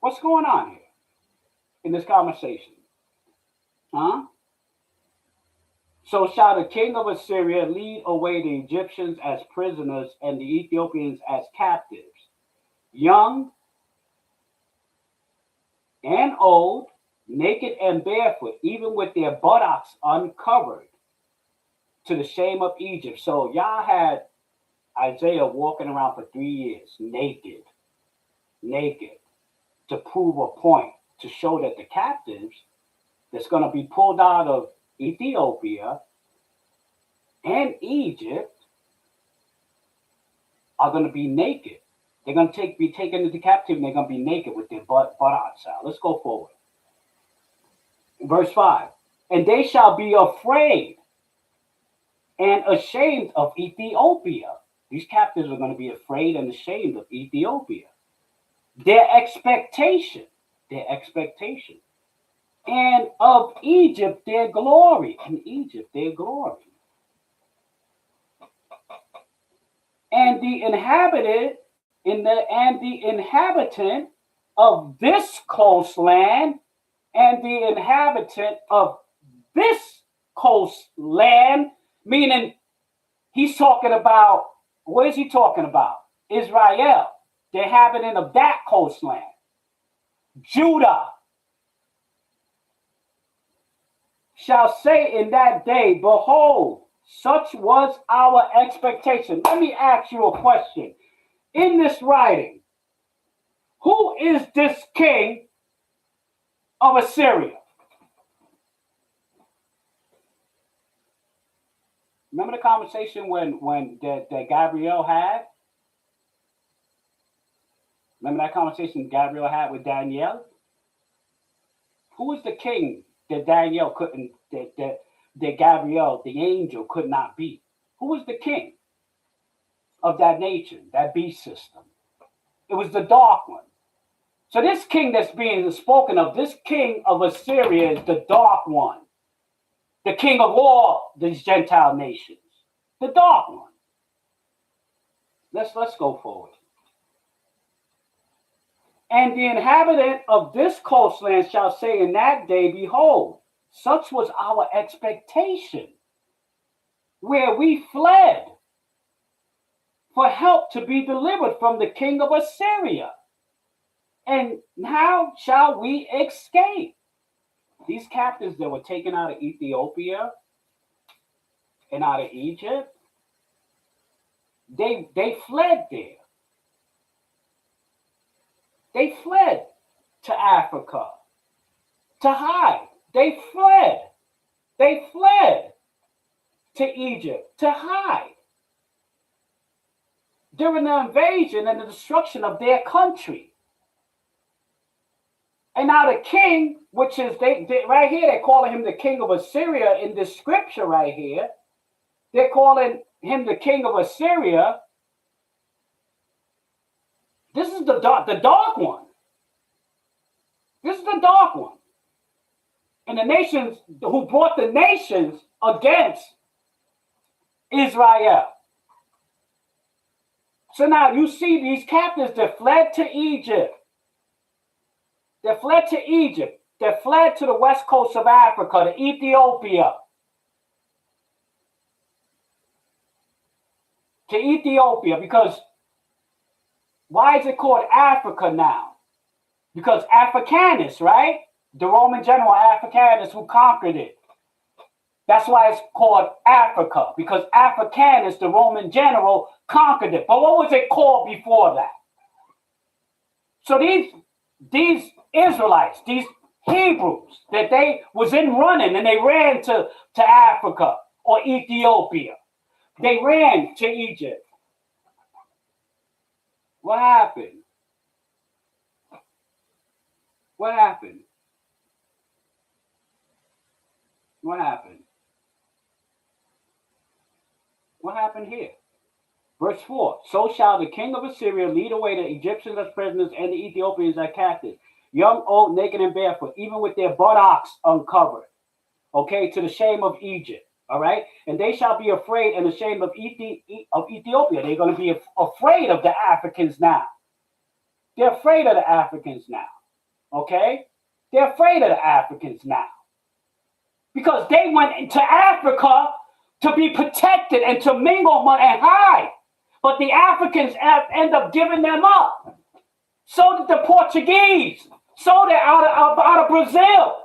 What's going on here in this conversation? Huh? So shall the king of Assyria lead away the Egyptians as prisoners and the Ethiopians as captives, young and old, naked and barefoot, even with their buttocks uncovered, to the shame of Egypt. So y'all had Isaiah walking around for 3 years, naked, to prove a point, to show that the captives that's going to be pulled out of Ethiopia and Egypt are going to be naked. They're going to be taken into captivity, and they're going to be naked with their buttocks out. Let's go forward. Verse 5. And they shall be afraid and ashamed of Ethiopia. These captives are going to be afraid and ashamed of Ethiopia. Their expectation. And of Egypt, their glory. And the inhabitant of this coastland, and the inhabitant of this coastland, meaning he's talking about, what is he talking about? Israel, the inhabitant of that coastland. Judah shall say in that day, behold, such was our expectation. Let me ask you a question. In this writing, who is this king of Assyria? Remember the conversation when that Gabriel had? Remember that conversation Gabriel had with Daniel? Who is the king that Daniel couldn't, that Gabriel, the angel, could not be? Who was the king of that nation, that beast system? It was the dark one. So this king that's being spoken of, this king of Assyria, is the dark one. The king of all these Gentile nations. The dark one. Let's go forward. And the inhabitant of this coastland shall say in that day, behold, such was our expectation, where we fled for help to be delivered from the king of Assyria. And how shall we escape? These captives that were taken out of Ethiopia and out of Egypt, they fled there. They fled to Africa to hide. They fled to Egypt to hide during the invasion and the destruction of their country. And now the king, which is they right here, they're calling him the king of Assyria in this scripture right here. They're calling him the king of Assyria. This is the dark one. This is the dark one. And the nations who brought the nations against Israel. So now you see these captives that fled to Egypt. They fled to Egypt. They fled to the west coast of Africa, to Ethiopia. Because why is it called Africa now? Because Africanus, right? The Roman general Africanus who conquered it. That's why it's called Africa, because Africanus, the Roman general, conquered it. But what was it called before that? So these Israelites, these Hebrews, that they was in running and they ran to Africa or Ethiopia. They ran to Egypt. What happened? What happened? What happened here? Verse 4. So shall the king of Assyria lead away the Egyptians as prisoners and the Ethiopians as captives, young, old, naked, and barefoot, even with their buttocks uncovered. Okay, to the shame of Egypt. All right, and they shall be afraid and ashamed of Ethiopia. They're going to be afraid of the Africans now. They're afraid of the Africans now. Okay, they're afraid of the Africans now because they went into Africa to be protected and to mingle and hide, but the Africans end up giving them up. So did the Portuguese. So they're out of Brazil.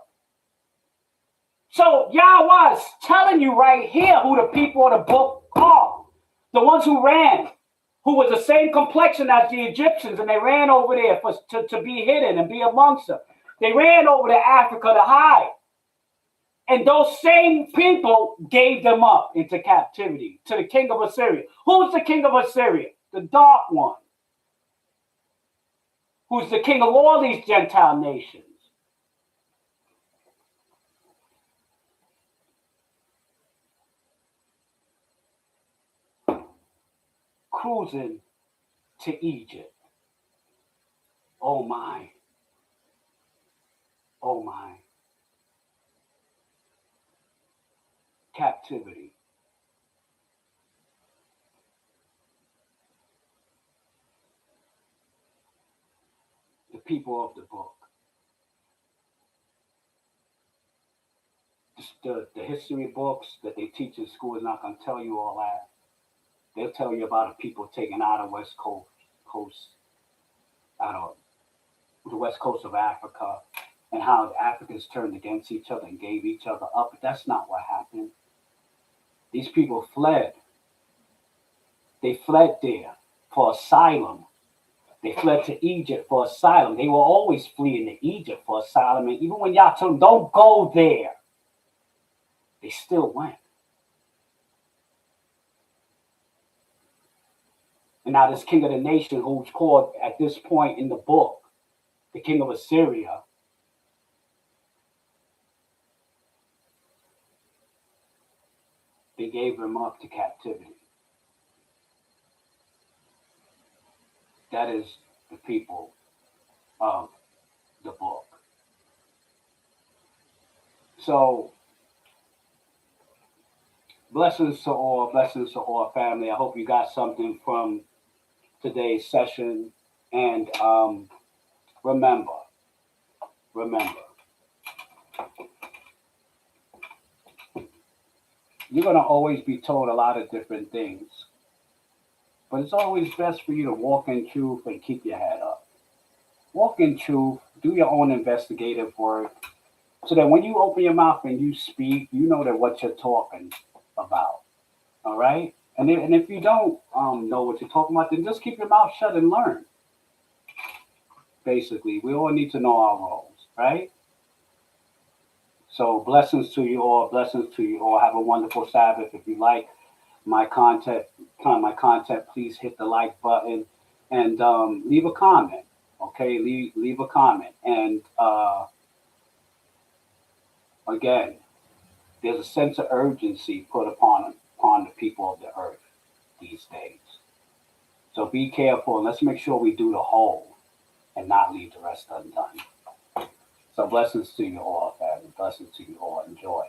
So Yahweh is telling you right here who the people of the book are. The ones who ran, who was the same complexion as the Egyptians, and they ran over there to be hidden and be amongst them. They ran over to Africa to hide. And those same people gave them up into captivity to the king of Assyria. Who's the king of Assyria? The dark one. Who's the king of all these Gentile nations. Cruising to Egypt. Oh my. Oh my. Captivity. The people of the book. The history books that they teach in school is not going to tell you all that. They'll tell you about the people taken out of out of the west coast of Africa, and how the Africans turned against each other and gave each other up. But that's not what happened. These people fled. They fled there for asylum. They fled to Egypt for asylum. They were always fleeing to Egypt for asylum. And even when y'all told them, don't go there, they still went. And now this king of the nation, who's called at this point in the book, the king of Assyria, they gave him up to captivity. That is the people of the book. So, blessings to all family. I hope you got something from today's session. And remember, you're going to always be told a lot of different things. But it's always best for you to walk in truth and keep your head up. Walk in truth, do your own investigative work, so that when you open your mouth and you speak, you know that what you're talking about. All right? And if you don't know what you're talking about, then just keep your mouth shut and learn. Basically, we all need to know our roles, right? So blessings to you all. Blessings to you all. Have a wonderful Sabbath. If you like my content, please hit the like button and leave a comment. Okay, leave a comment. And again, there's a sense of urgency put upon the people of the earth these days. So be careful and let's make sure we do the whole and not leave the rest undone. So blessings to you all, family. Blessings to you all. Enjoy.